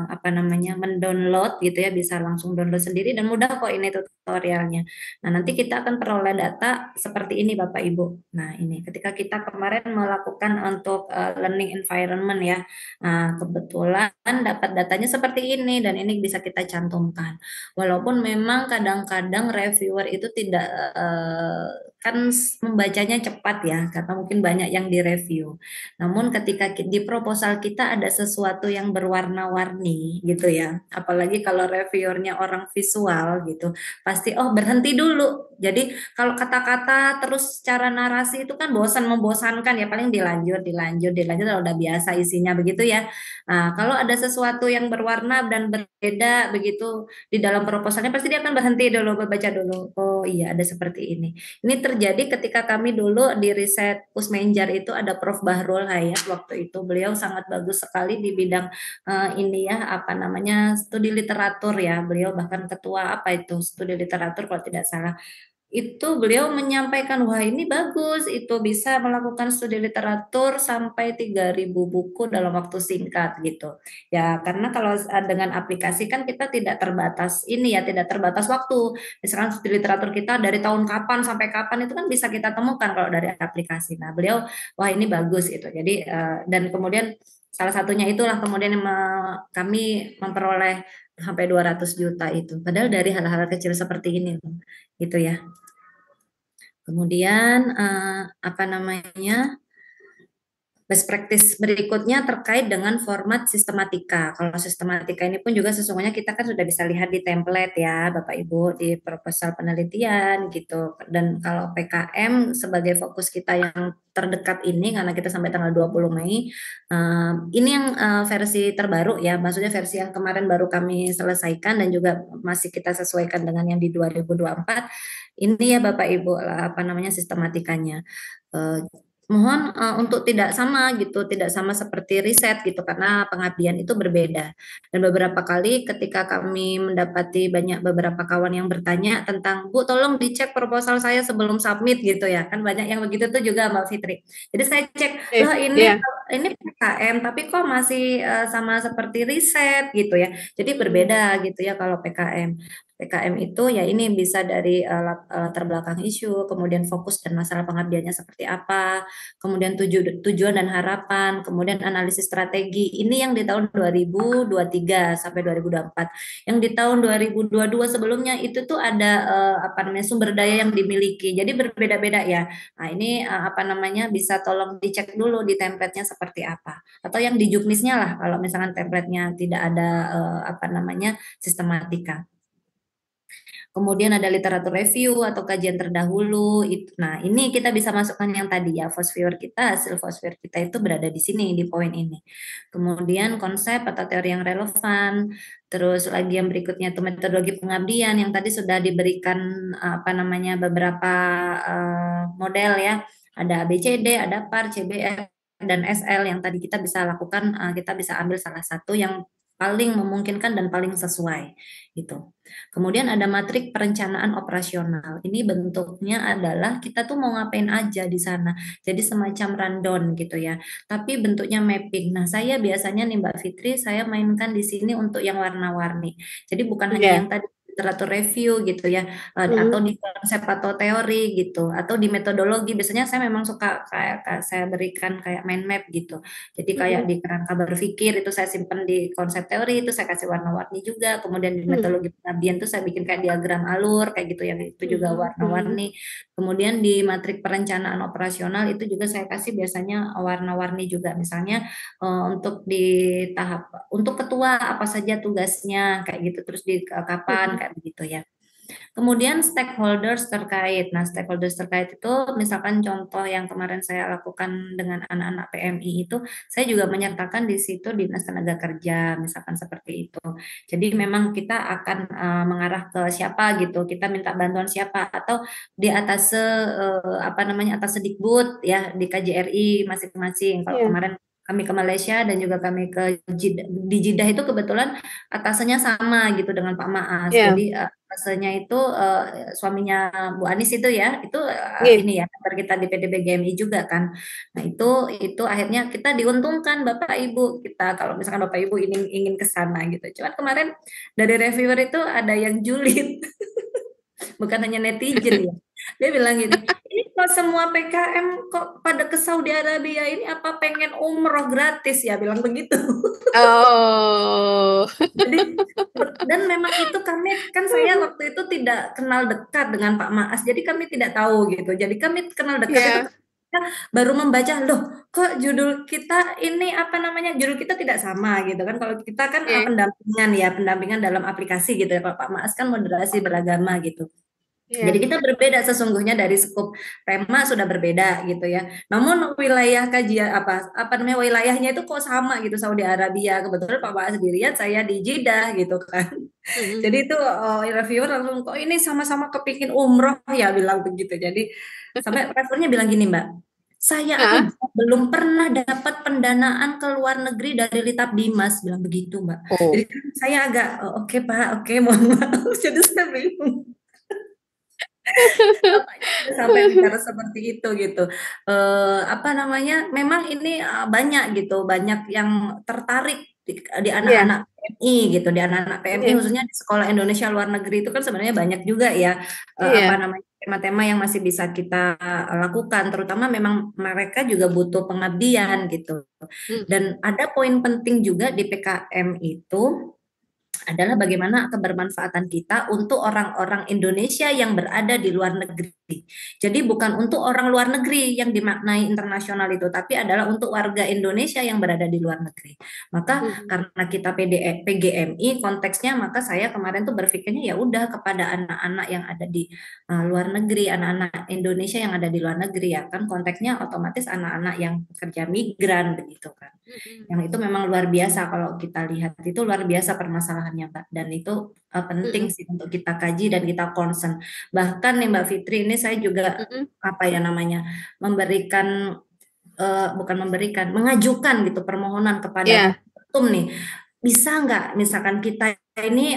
Speaker 1: apa namanya mendownload gitu ya, bisa langsung download sendiri dan mudah kok ini tutorialnya. Nah, nanti kita akan peroleh data seperti ini Bapak Ibu. Nah, ini ketika kita kemarin melakukan untuk learning environment ya. Nah, kebetulan dapat datanya seperti ini dan ini bisa kita cantumkan. Walaupun memang kadang-kadang reviewer itu tidak kan membacanya cepat ya karena mungkin banyak yang direview. Namun ketika di proposal kita ada sesuatu yang berwarna-warni gitu ya, apalagi kalau reviewernya orang visual gitu, pasti oh berhenti dulu. Jadi kalau kata-kata terus cara narasi itu kan bosan membosankan ya, paling dilanjut, dilanjut, dilanjut kalau udah biasa isinya begitu ya. Nah, kalau ada sesuatu yang berwarna dan berbeda begitu di dalam proposalnya pasti dia akan berhenti dulu, membaca dulu. Oh iya ada seperti ini. Ini terjadi ketika kami dulu di riset Pusmenjar itu ada Prof. Bahrul Hayat waktu itu. Beliau sangat bagus sekali di bidang ini ya, apa namanya, studi literatur ya. Beliau bahkan ketua apa itu, studi literatur kalau tidak salah. Itu beliau menyampaikan, wah ini bagus, itu bisa melakukan studi literatur sampai 3.000 buku dalam waktu singkat gitu. Ya, karena kalau dengan aplikasi kan kita tidak terbatas ini ya, tidak terbatas waktu. Misalkan studi literatur kita dari tahun kapan sampai kapan itu kan bisa kita temukan kalau dari aplikasi. Nah, beliau, wah ini bagus itu. Jadi, dan kemudian salah satunya itulah kemudian kami memperoleh sampai 200 juta itu. Padahal dari hal-hal kecil seperti ini, gitu ya. Kemudian apa namanya, best practice berikutnya terkait dengan format sistematika. Kalau sistematika ini pun juga sesungguhnya kita kan sudah bisa lihat di template ya, Bapak Ibu, di proposal penelitian gitu. Dan kalau PKM sebagai fokus kita yang terdekat ini, karena kita sampai tanggal 20 Mei, ini yang versi terbaru ya, maksudnya versi yang kemarin baru kami selesaikan dan juga masih kita sesuaikan dengan yang di 2024. Ini ya Bapak Ibu, apa namanya sistematikanya. Eh, Mohon untuk tidak sama gitu, tidak sama seperti riset gitu karena pengabdian itu berbeda. Dan beberapa kali ketika kami mendapati banyak beberapa kawan yang bertanya tentang, Bu, tolong dicek proposal saya sebelum submit gitu ya. Kan banyak yang begitu tuh juga Mbak Fitri. Jadi saya cek,
Speaker 2: Eh,
Speaker 1: loh
Speaker 2: iya.
Speaker 1: ini PKM tapi kok masih sama seperti riset gitu ya. Jadi
Speaker 2: Mm,
Speaker 1: berbeda gitu ya kalau PKM. PKM itu ya ini bisa dari latar belakang isu, kemudian fokus dan masalah pengabdiannya seperti apa, kemudian tujuan dan harapan, kemudian analisis strategi. Ini yang di tahun 2023 sampai 2024. Yang di tahun 2022 sebelumnya itu tuh ada apa namanya sumber daya yang dimiliki. Jadi berbeda-beda ya. Nah, ini apa namanya bisa tolong dicek dulu di template-nya seperti apa. Atau yang di juknisnya lah kalau misalkan template-nya tidak ada apa namanya sistematika. Kemudian ada literatur review atau kajian terdahulu. Nah, ini kita bisa masukkan yang tadi ya, Foursquare kita, hasil Foursquare kita itu berada di sini, di poin ini. Kemudian konsep atau teori yang relevan. Terus lagi yang berikutnya itu metodologi pengabdian yang tadi sudah diberikan apa namanya beberapa model ya. Ada ABCD, ada PAR, CBR, dan SL yang tadi kita bisa lakukan, kita bisa ambil salah satu yang paling memungkinkan dan paling sesuai gitu. Kemudian ada matrik perencanaan operasional. Ini bentuknya adalah kita tuh mau ngapain aja di sana. Jadi semacam rundown gitu ya. Tapi bentuknya mapping. Nah, saya biasanya nih Mbak Fitri, saya mainkan di sini untuk yang warna-warni. Jadi bukan hanya
Speaker 2: Iya.
Speaker 1: yang tadi literatur review gitu ya,
Speaker 2: mm,
Speaker 1: atau di konsep atau teori gitu, atau di metodologi. Biasanya saya memang suka kayak saya berikan kayak mind map gitu. Jadi kayak
Speaker 2: mm,
Speaker 1: di kerangka berpikir itu saya simpan di konsep teori, itu saya kasih warna-warni juga. Kemudian di
Speaker 2: mm,
Speaker 1: metodologi pengabdian itu saya bikin kayak diagram alur kayak gitu yang itu juga
Speaker 2: mm, mm,
Speaker 1: warna-warni. Kemudian di matrik perencanaan operasional itu juga saya kasih biasanya warna-warni juga. Misalnya untuk di tahap untuk ketua apa saja tugasnya kayak gitu, terus di kapan
Speaker 2: mm,
Speaker 1: kayak begitu ya. Kemudian stakeholders terkait. Nah, stakeholders terkait itu misalkan contoh yang kemarin saya lakukan dengan anak-anak PMI itu, saya juga menyertakan di situ Dinas Tenaga Kerja, misalkan seperti itu. Jadi memang kita akan mengarah ke siapa gitu, kita minta bantuan siapa atau di atas apa namanya atas Sedikbud ya di KJRI masing-masing. Kalau
Speaker 2: iya,
Speaker 1: kemarin kami ke Malaysia dan juga kami ke Jeddah, di Jeddah itu kebetulan atasannya sama gitu dengan Pak Maas.
Speaker 2: iya,
Speaker 1: Jadi rasanya itu suaminya Bu Anis itu ya, itu
Speaker 2: iya,
Speaker 1: ini ya kantor kita di PDBGMI juga kan. Nah itu akhirnya kita diuntungkan Bapak Ibu kita kalau misalkan Bapak Ibu ingin ingin ke sana gitu. Cuman kemarin dari reviewer itu ada yang julid, bukan hanya netizen ya. Dia bilang gini, ini kok semua PKM kok pada ke Saudi Arabia ini apa pengen umroh gratis ya, bilang begitu.
Speaker 2: oh,
Speaker 1: Jadi dan memang itu kami kan saya waktu itu tidak kenal dekat dengan Pak Maas, jadi kami tidak tahu gitu. Jadi kami kenal dekat itu
Speaker 2: iya,
Speaker 1: ketika baru membaca, loh kok judul kita ini apa namanya judul kita tidak sama gitu kan. Kalau kita kan
Speaker 2: iya,
Speaker 1: pendampingan ya, pendampingan dalam aplikasi gitu ya. Kalau Pak Maas kan moderasi beragama gitu. Jadi
Speaker 2: iya,
Speaker 1: kita berbeda sesungguhnya dari skup tema sudah berbeda gitu ya. Namun wilayah kajian apa namanya wilayahnya itu kok sama gitu Saudi Arabia. Kebetulan Pak Maas sendirian saya di Jeddah gitu kan.
Speaker 2: mm,
Speaker 1: Jadi itu reviewer langsung kok ini sama-sama kepingin umroh ya bilang begitu. Jadi sampai reviewernya bilang gini Mbak, saya
Speaker 2: ah,
Speaker 1: aja belum pernah dapat pendanaan ke luar negeri dari Litap Dimas bilang begitu Mbak. Jadi
Speaker 2: oh,
Speaker 1: kan saya agak oke Pak, oke mohon maaf. Jadi saya bingung. Bapaknya sudah sampai bicara seperti itu gitu. Apa namanya? Memang ini banyak gitu, banyak yang tertarik di
Speaker 2: iya,
Speaker 1: anak-anak PMI gitu, di anak-anak PMI
Speaker 2: iya,
Speaker 1: khususnya di sekolah Indonesia luar negeri itu kan sebenarnya banyak juga ya apa
Speaker 2: iya,
Speaker 1: namanya tema-tema yang masih bisa kita lakukan, terutama memang mereka juga butuh pengabdian gitu.
Speaker 2: mm,
Speaker 1: Dan ada poin penting juga di PKM itu adalah bagaimana kebermanfaatan kita untuk orang-orang Indonesia yang berada di luar negeri. Jadi bukan untuk orang luar negeri yang dimaknai internasional itu, tapi adalah untuk warga Indonesia yang berada di luar negeri. Maka
Speaker 2: mm,
Speaker 1: karena kita PGMI konteksnya, maka saya kemarin tuh berpikirnya ya udah kepada anak-anak yang ada di luar negeri, anak-anak Indonesia yang ada di luar negeri ya kan konteksnya otomatis anak-anak yang pekerja migran begitu kan.
Speaker 2: mm,
Speaker 1: Yang itu memang luar biasa kalau kita lihat itu luar biasa permasalahannya Mbak dan itu penting
Speaker 2: mm,
Speaker 1: sih untuk kita kaji dan kita concern. Bahkan nih Mbak Fitri ini saya juga
Speaker 2: mm,
Speaker 1: apa ya namanya memberikan bukan memberikan mengajukan gitu permohonan kepada
Speaker 2: iya,
Speaker 1: Ketum nih bisa nggak misalkan kita ini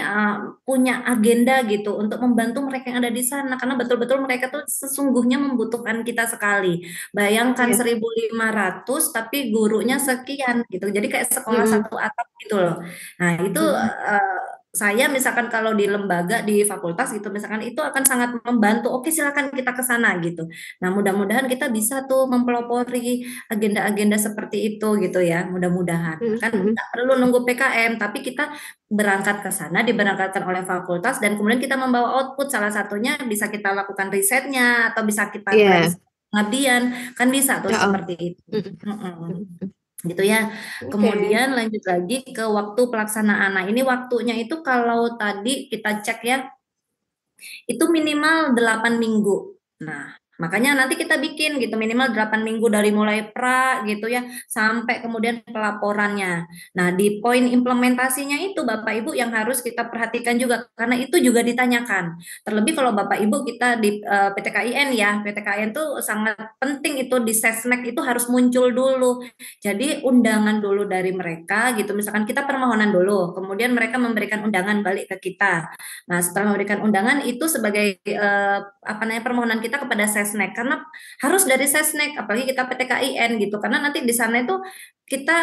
Speaker 1: punya agenda gitu untuk membantu mereka yang ada di sana karena betul-betul mereka tuh sesungguhnya membutuhkan kita sekali. Bayangkan
Speaker 2: iya,
Speaker 1: 1.500 tapi gurunya
Speaker 2: mm,
Speaker 1: sekian gitu. Jadi kayak sekolah
Speaker 2: mm,
Speaker 1: satu atap gitu loh. Nah, itu
Speaker 2: mm,
Speaker 1: saya misalkan kalau di lembaga di fakultas gitu misalkan itu akan sangat membantu. Oke, silakan kita ke sana gitu. Nah, mudah-mudahan kita bisa tuh mempelopori agenda-agenda seperti itu gitu ya. Mudah-mudahan. Nah,
Speaker 2: mm,
Speaker 1: kan
Speaker 2: mm,
Speaker 1: nggak perlu nunggu PKM, tapi kita berangkat ke sana, diberangkatkan oleh fakultas dan kemudian kita membawa output. Salah satunya bisa kita lakukan risetnya atau bisa kita
Speaker 2: iya,
Speaker 1: gratis pengabdian, kan bisa tuh
Speaker 2: ya, oh,
Speaker 1: seperti itu.
Speaker 2: mm,
Speaker 1: Mm-mm.
Speaker 2: mm,
Speaker 1: Gitu ya.
Speaker 2: oke,
Speaker 1: Kemudian lanjut lagi ke waktu pelaksanaan. Nah, ini waktunya itu kalau tadi kita cek ya itu minimal 8 minggu. Nah, makanya nanti kita bikin gitu minimal 8 minggu dari mulai pra gitu ya sampai kemudian pelaporannya. Nah, di poin implementasinya itu Bapak Ibu yang harus kita perhatikan juga karena itu juga ditanyakan. Terlebih kalau Bapak Ibu kita di PTKIN ya, PTKIN itu sangat penting itu di Sesnek itu harus muncul dulu. Jadi undangan dulu dari mereka gitu. Misalkan kita permohonan dulu, kemudian mereka memberikan undangan balik ke kita. Nah, setelah memberikan undangan itu sebagai apa namanya permohonan kita kepada Sesnek karena harus dari Sesnek apalagi kita PTKIN gitu karena nanti di sana itu kita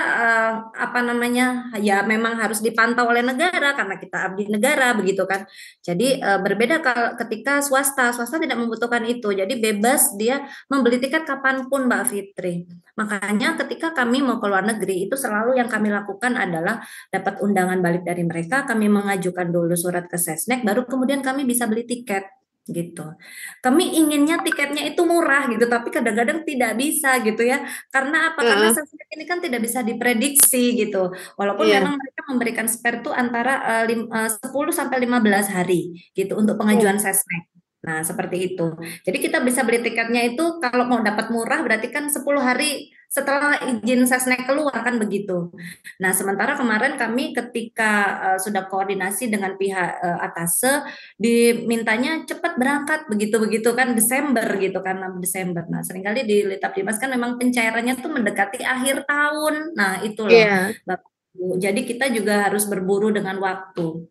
Speaker 1: apa namanya ya memang harus dipantau oleh negara karena kita abdi negara begitu kan. Jadi berbeda ketika swasta tidak membutuhkan itu. Jadi bebas dia membeli tiket kapanpun Mbak Fitri. Makanya ketika kami mau ke luar negeri itu selalu yang kami lakukan adalah dapat undangan balik dari mereka, kami mengajukan dulu surat ke Sesnek, baru kemudian kami bisa beli tiket gitu. Kami inginnya tiketnya itu murah gitu, tapi kadang-kadang tidak bisa gitu ya. Karena apa? Karena
Speaker 2: Heeh.
Speaker 1: Sesnek ini kan tidak bisa diprediksi gitu. Walaupun
Speaker 2: Iya.
Speaker 1: memang mereka memberikan spare tuh antara 10 sampai 15 hari gitu untuk
Speaker 2: Oh.
Speaker 1: pengajuan Sesnek. Nah, seperti itu. Jadi kita bisa beli tiketnya itu kalau mau dapat murah berarti kan 10 hari setelah izin Sesnek keluar kan begitu. Nah, sementara kemarin kami ketika sudah koordinasi dengan pihak atase dimintanya cepat berangkat begitu-begitu kan Desember gitu kan Desember. Nah, seringkali di Litap Dimas kan memang pencairannya tuh mendekati akhir tahun. Nah, itu loh
Speaker 2: Iya.
Speaker 1: Bapak Ibu. Jadi kita juga harus berburu dengan waktu.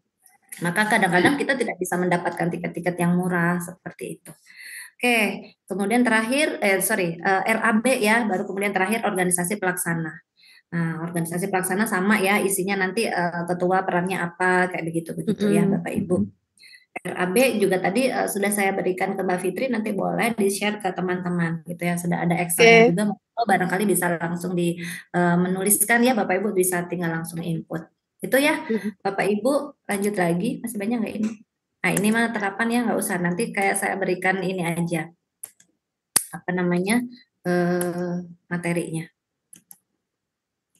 Speaker 1: Maka kadang-kadang kita tidak bisa mendapatkan tiket-tiket yang murah seperti itu. Oke, kemudian terakhir, RAB ya, baru kemudian terakhir organisasi pelaksana. Nah, organisasi pelaksana sama ya, isinya nanti ketua perannya apa, kayak begitu-begitu ya,
Speaker 2: Mm-mm.
Speaker 1: Bapak Ibu. RAB juga tadi sudah saya berikan ke Mbak Fitri, nanti boleh di-share ke teman-teman gitu ya. Sudah ada Excelnya
Speaker 2: Oke.
Speaker 1: juga, barangkali bisa langsung di menuliskan ya, Bapak Ibu bisa tinggal langsung input. Itu ya,
Speaker 2: Mm-mm.
Speaker 1: Bapak Ibu lanjut lagi, masih banyak nggak ini? Nah, ini mah terapan ya, nggak usah. Nanti kayak saya berikan ini aja, apa namanya, materinya.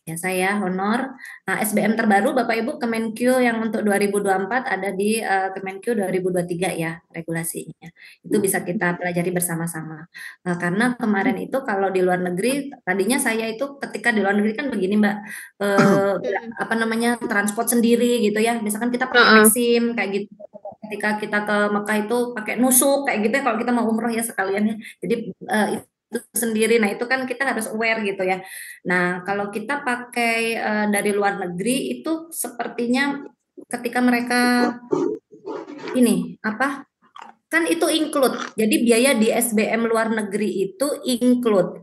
Speaker 1: Ya saya honor. Nah, SBM terbaru Bapak Ibu Kemenkyu yang untuk 2024 ada di Kemenkyu 2023 ya regulasinya. Itu bisa kita pelajari bersama-sama. Karena kemarin itu kalau di luar negeri tadinya saya itu ketika di luar negeri kan begini Mbak,
Speaker 2: Mm-mm.
Speaker 1: apa namanya transport sendiri gitu ya. Misalkan kita pakai
Speaker 2: Heeh.
Speaker 1: Maxim kayak gitu. Ketika kita ke Mekah itu pakai nusuk kayak gitu ya kalau kita mau umroh ya sekalian ya. Jadi itu sendiri. Nah, itu kan kita harus aware gitu ya. Nah, kalau kita pakai dari luar negeri itu sepertinya ketika mereka ini apa? Kan itu include. Jadi biaya di SBM luar negeri itu include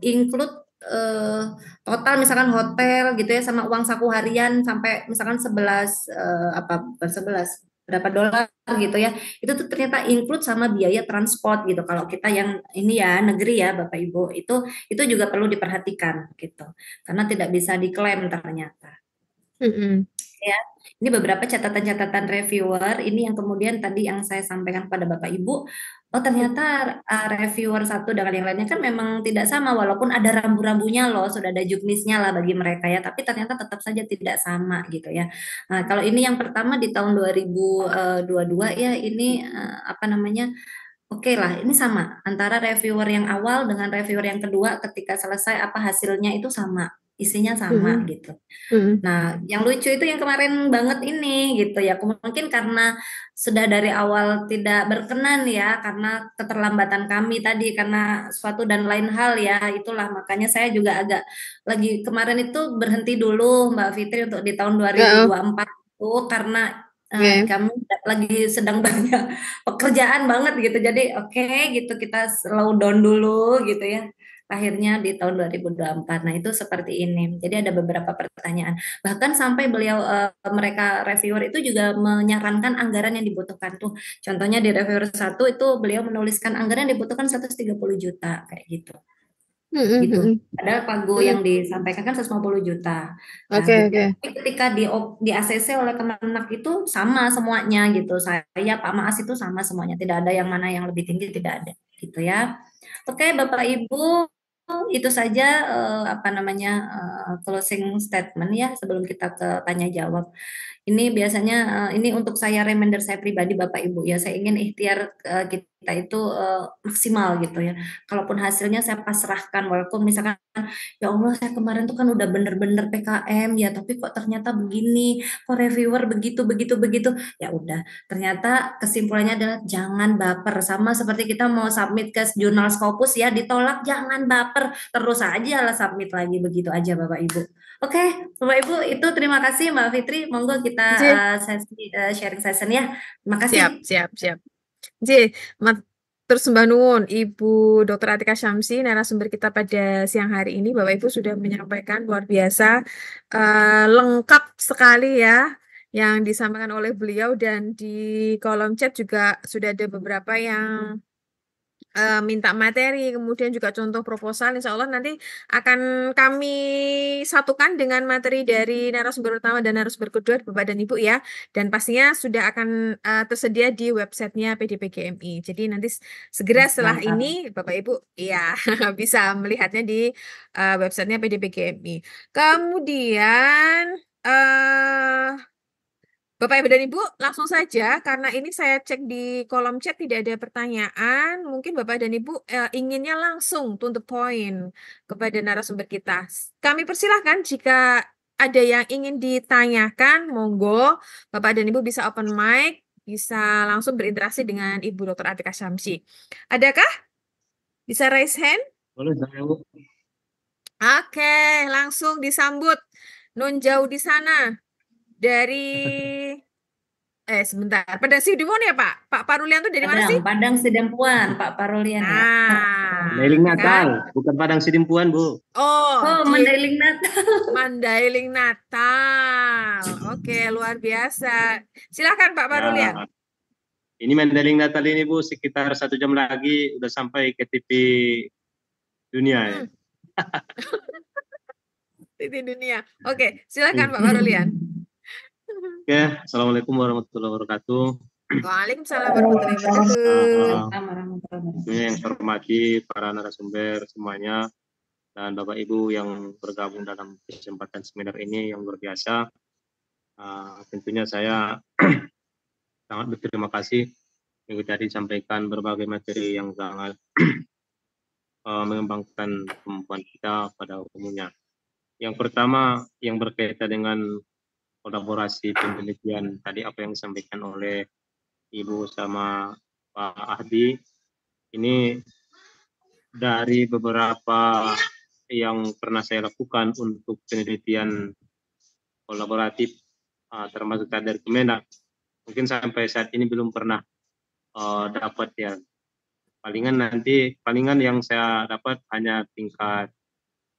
Speaker 1: eh, total misalkan hotel gitu ya sama uang saku harian sampai misalkan 11 apa bukan 11 berapa dolar gitu ya. Itu tuh ternyata include sama biaya transport gitu. Kalau kita yang ini ya negeri ya Bapak Ibu itu juga perlu diperhatikan gitu. Karena tidak bisa diklaim ternyata.
Speaker 2: Mm-mm.
Speaker 1: Ya, ini beberapa catatan-catatan reviewer ini yang kemudian tadi yang saya sampaikan kepada Bapak Ibu. Oh ternyata reviewer satu dengan yang lainnya kan memang tidak sama walaupun ada rambu-rambunya loh, sudah ada juknisnya lah bagi mereka ya, tapi ternyata tetap saja tidak sama gitu ya. Nah, kalau ini yang pertama di tahun 2022 ya ini apa namanya? Oke lah, ini sama antara reviewer yang awal dengan reviewer yang kedua ketika selesai apa hasilnya itu sama, isinya sama
Speaker 2: Mm-mm.
Speaker 1: gitu.
Speaker 2: Mm-mm.
Speaker 1: Nah, yang lucu itu yang kemarin banget ini gitu ya. Mungkin karena sudah dari awal tidak berkenan ya, karena keterlambatan kami tadi, karena suatu dan lain hal ya. Itulah makanya saya juga agak lagi kemarin itu berhenti dulu Mbak Fitri untuk di tahun
Speaker 2: Heeh.
Speaker 1: 2024 itu karena
Speaker 2: Oke.
Speaker 1: kami lagi sedang banyak pekerjaan banget gitu. Jadi oke gitu kita slow down dulu gitu ya. Akhirnya di tahun 2024. Nah, itu seperti ini. Jadi ada beberapa pertanyaan. Bahkan sampai beliau mereka reviewer itu juga menyarankan anggaran yang dibutuhkan tuh. Contohnya di reviewer satu itu beliau menuliskan anggaran yang dibutuhkan 130 juta kayak gitu.
Speaker 2: Mm-mm.
Speaker 1: Gitu.
Speaker 2: Mm-mm.
Speaker 1: Padahal pagu
Speaker 2: Mm-mm.
Speaker 1: yang disampaikan kan 150 juta. Nah,
Speaker 2: Oke,
Speaker 1: gitu.
Speaker 2: oke.
Speaker 1: Tapi ketika di ACC oleh Kemenak itu sama semuanya gitu. Saya Pak Maas itu sama semuanya. Tidak ada yang mana yang lebih tinggi, tidak ada. Gitu ya. Oke, Bapak Ibu, itu saja apa namanya closing statement ya sebelum kita ke tanya jawab. Ini biasanya ini untuk saya reminder saya pribadi Bapak Ibu ya. Saya ingin ikhtiar kita itu maksimal gitu ya. Kalaupun hasilnya saya pasrahkan walaupun misalkan ya Allah saya kemarin tuh kan udah bener-bener PKM ya tapi kok ternyata begini, kok reviewer begitu begitu begitu. Ya udah, ternyata kesimpulannya adalah jangan baper sama seperti kita mau submit ke jurnal Scopus ya ditolak jangan baper terus aja lah submit lagi begitu aja Bapak Ibu. Oke, Bapak Ibu, itu terima kasih Mbak Fitri. Monggo kita
Speaker 2: Oke.
Speaker 1: sesi sharing session ya. Terima
Speaker 2: Siap,
Speaker 1: kasih.
Speaker 2: siap, siap. Oke, Sembah nuwun Ibu Dr. Atika Syamsi, narasumber kita pada siang hari ini. Bapak Ibu sudah menyampaikan luar biasa, lengkap sekali ya yang disampaikan oleh beliau, dan di kolom chat juga sudah ada beberapa yang minta materi, kemudian juga contoh proposal. Insya Allah nanti akan kami satukan dengan materi dari narasumber utama dan narasumber kedua, Bapak dan Ibu ya. Dan pastinya sudah akan tersedia di websitenya PDPGMI. Jadi nanti segera setelah
Speaker 1: Mantap.
Speaker 2: ini Bapak Ibu ya bisa melihatnya di websitenya PDPGMI. Kemudian Bapak Ibu dan Ibu, langsung saja karena ini saya cek di kolom chat tidak ada pertanyaan. Mungkin Bapak dan Ibu inginnya langsung to the point kepada narasumber kita. Kami persilahkan jika ada yang ingin ditanyakan, monggo Bapak dan Ibu bisa open mic, bisa langsung berinteraksi dengan Ibu Dr. Atika Syamsi. Adakah? Bisa raise hand?
Speaker 3: Boleh saya, Bu.
Speaker 2: Oke, langsung disambut. Nun jauh di sana dari sebentar. Padang Sidempuan ya, Pak? Pak Parulian tuh dari mana sih?
Speaker 1: Padang Sidempuan, Pak Parulian ya.
Speaker 2: Nah,
Speaker 3: Mandailing
Speaker 2: kan?
Speaker 3: Natal, bukan Padang Sidempuan, Bu.
Speaker 2: Oh, di
Speaker 1: Mandailing Natal.
Speaker 2: Mandailing Natal. Oke, luar biasa. Silakan Pak Parulian.
Speaker 3: Ya, ini Mandailing Natal ini, Bu, sekitar 1 jam lagi udah sampai ke TV dunia ya.
Speaker 2: TV dunia. Oke, silakan Pak Parulian.
Speaker 3: Oke, Assalamualaikum warahmatullahi wabarakatuh.
Speaker 2: Waalaikumsalam warahmatullahi wabarakatuh.
Speaker 3: Yang saya hormati para narasumber semuanya dan Bapak Ibu yang bergabung dalam kesempatan seminar ini yang luar biasa. Tentunya saya sangat berterima kasih yang tadi disampaikan berbagai materi yang sangat mengembangkan kemampuan kita pada umumnya. Yang pertama yang berkaitan dengan kolaborasi penelitian tadi apa yang disampaikan oleh Ibu sama Pak Ahdi, ini dari beberapa yang pernah saya lakukan untuk penelitian kolaboratif termasuk tadi dari Kemenak, mungkin sampai saat ini belum pernah dapat ya. Palingan yang saya dapat hanya tingkat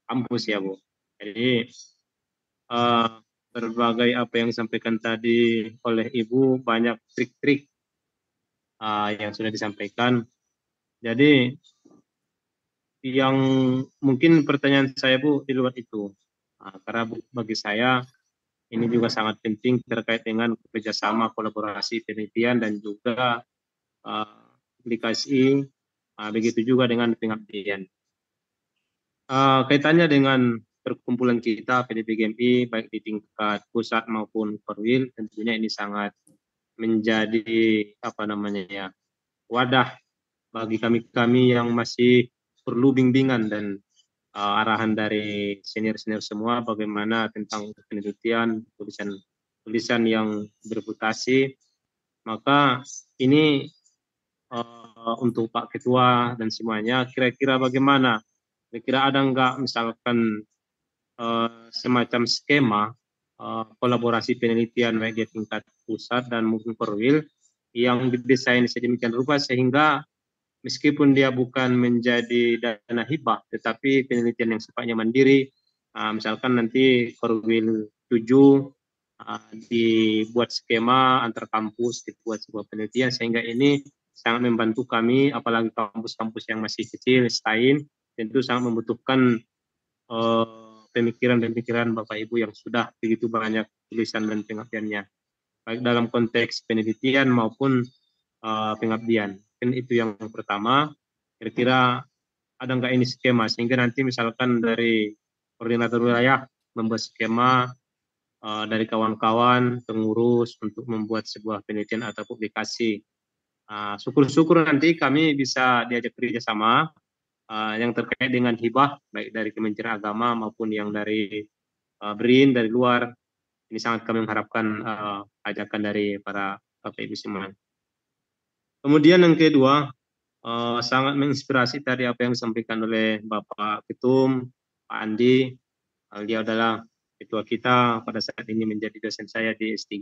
Speaker 3: kampus ya, Bu. Jadi berbagai apa yang disampaikan tadi oleh Ibu, banyak trik-trik yang sudah disampaikan. Jadi yang mungkin pertanyaan saya, Bu, di luar itu. Karena bagi saya ini juga sangat penting terkait dengan kerjasama kolaborasi penelitian dan juga aplikasi, begitu juga dengan pengabdian. Kaitannya dengan perkumpulan kita PDPGMI baik di tingkat pusat maupun Korwil, tentunya ini sangat menjadi wadah bagi kami yang masih perlu bimbingan dan arahan dari senior-senior semua bagaimana tentang penelitian, tulisan yang bereputasi. Maka ini untuk Pak Ketua dan semuanya, kira-kira bagaimana? Kira-kira ada nggak misalkan semacam skema kolaborasi penelitian baik di tingkat pusat dan mungkin Korwil yang didesain sedemikian rupa sehingga meskipun dia bukan menjadi dana hibah, tetapi penelitian yang sifatnya mandiri, misalkan nanti Korwil 7 dibuat skema antar kampus, dibuat sebuah penelitian sehingga ini sangat membantu kami, apalagi kampus-kampus yang masih kecil, STAIN, tentu sangat membutuhkan pemikiran-pemikiran Bapak Ibu yang sudah begitu banyak tulisan dan pengabdiannya, baik dalam konteks penelitian maupun pengabdian. Kan itu yang pertama. Kira-kira ada nggak ini skema sehingga nanti misalkan dari koordinator wilayah membuat skema, dari kawan-kawan pengurus untuk membuat sebuah penelitian atau publikasi. Syukur-syukur nanti kami bisa diajak kerjasama yang terkait dengan hibah baik dari Kementerian Agama maupun yang dari BRIN dari luar. Ini sangat kami mengharapkan ajakan dari para Bapak Ibu semua. Kemudian yang kedua, sangat menginspirasi tadi apa yang disampaikan oleh Bapak Ketum, Pak Andi. Dia adalah ketua kita pada saat ini menjadi dosen saya di S3.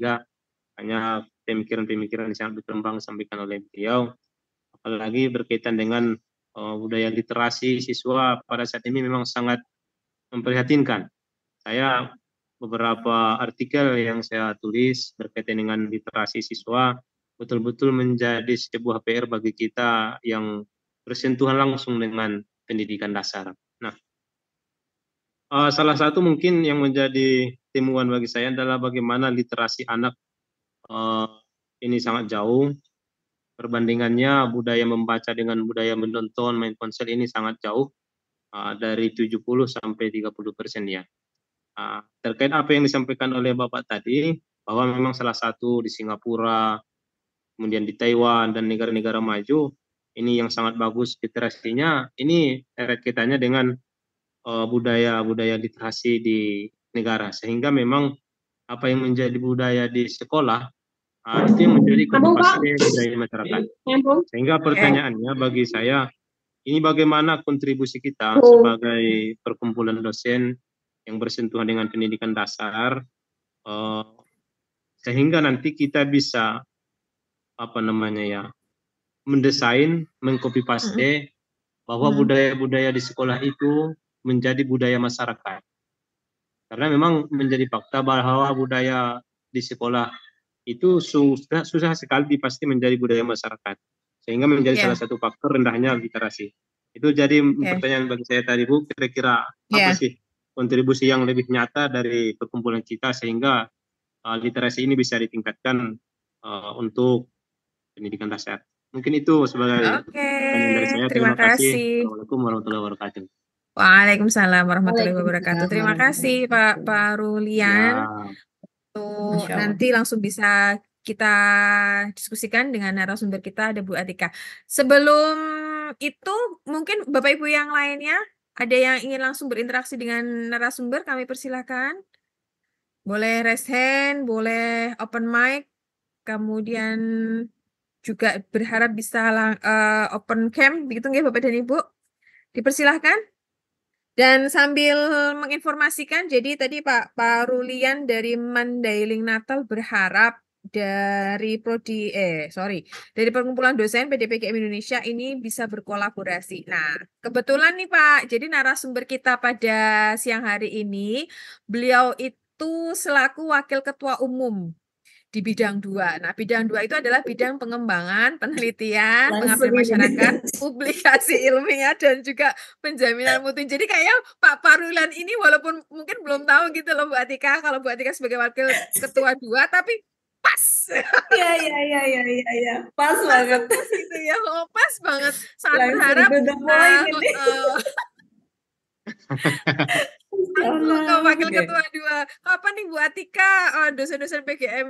Speaker 3: Hanya pemikiran-pemikiran yang sangat berkembang disampaikan oleh beliau. apalagi berkaitan dengan budaya literasi siswa pada saat ini memang sangat memprihatinkan. Saya beberapa artikel yang saya tulis berkaitan dengan literasi siswa betul-betul menjadi sebuah PR bagi kita yang bersentuhan langsung dengan pendidikan dasar. Nah, salah satu mungkin yang menjadi temuan bagi saya adalah bagaimana literasi anak ini sangat jauh. Perbandingannya budaya membaca dengan budaya menonton main ponsel ini sangat jauh, dari 70 sampai 30% ya. Terkait apa yang disampaikan oleh Bapak tadi, bahwa memang salah satu di Singapura, kemudian di Taiwan dan negara-negara maju, ini yang sangat bagus literasinya, ini eret kaitannya dengan budaya-budaya literasi di negara. Sehingga memang apa yang menjadi budaya di sekolah, itu yang menjadi copy-paste budaya masyarakat. Sehingga pertanyaannya bagi saya, ini bagaimana kontribusi kita sebagai perkumpulan dosen yang bersentuhan dengan pendidikan dasar, sehingga nanti kita bisa mendesain, mengcopy paste bahwa budaya-budaya di sekolah itu menjadi budaya masyarakat. Karena memang menjadi fakta bahwa budaya di sekolah itu susah sekali pasti menjadi budaya masyarakat, sehingga menjadi salah satu faktor rendahnya literasi. Itu jadi pertanyaan bagi saya tadi, Bu, kira-kira apa sih kontribusi yang lebih nyata dari perkumpulan kita sehingga literasi ini bisa ditingkatkan untuk pendidikan dasar. Mungkin itu sebagai pertanyaan dari saya. Terima kasih. Assalamualaikum warahmatullahi wabarakatuh.
Speaker 2: Waalaikumsalam warahmatullahi wabarakatuh. Terima kasih Pak Rulian. Nanti langsung bisa kita diskusikan dengan narasumber kita, ada Bu Atika. Sebelum itu mungkin Bapak Ibu yang lainnya ada yang ingin langsung berinteraksi dengan narasumber, kami persilahkan. Boleh raise hand, boleh open mic, kemudian juga berharap bisa open cam, begitu nggih Bapak dan Ibu? Dipersilahkan. Dan sambil menginformasikan, jadi tadi Pak Rulian dari Mandailing Natal berharap dari dari Perkumpulan Dosen PDPGM Indonesia ini bisa berkolaborasi. Nah, kebetulan nih Pak, jadi narasumber kita pada siang hari ini, beliau itu selaku Wakil Ketua Umum di bidang 2. Nah, bidang 2 itu adalah bidang pengembangan, penelitian, pengabdian masyarakat, publikasi ilmiah, dan juga penjaminan mutu. Jadi kayak Pak Rulian ini walaupun mungkin belum tahu gitu loh Bu Atika, kalau Bu Atika sebagai Wakil Ketua 2, tapi pas.
Speaker 1: Iya. Pas banget.
Speaker 2: Gitu ya, pas banget. Sangat berharap. Ke Wakil Ketua 2. Kapan nih Bu Atika dosen-dosen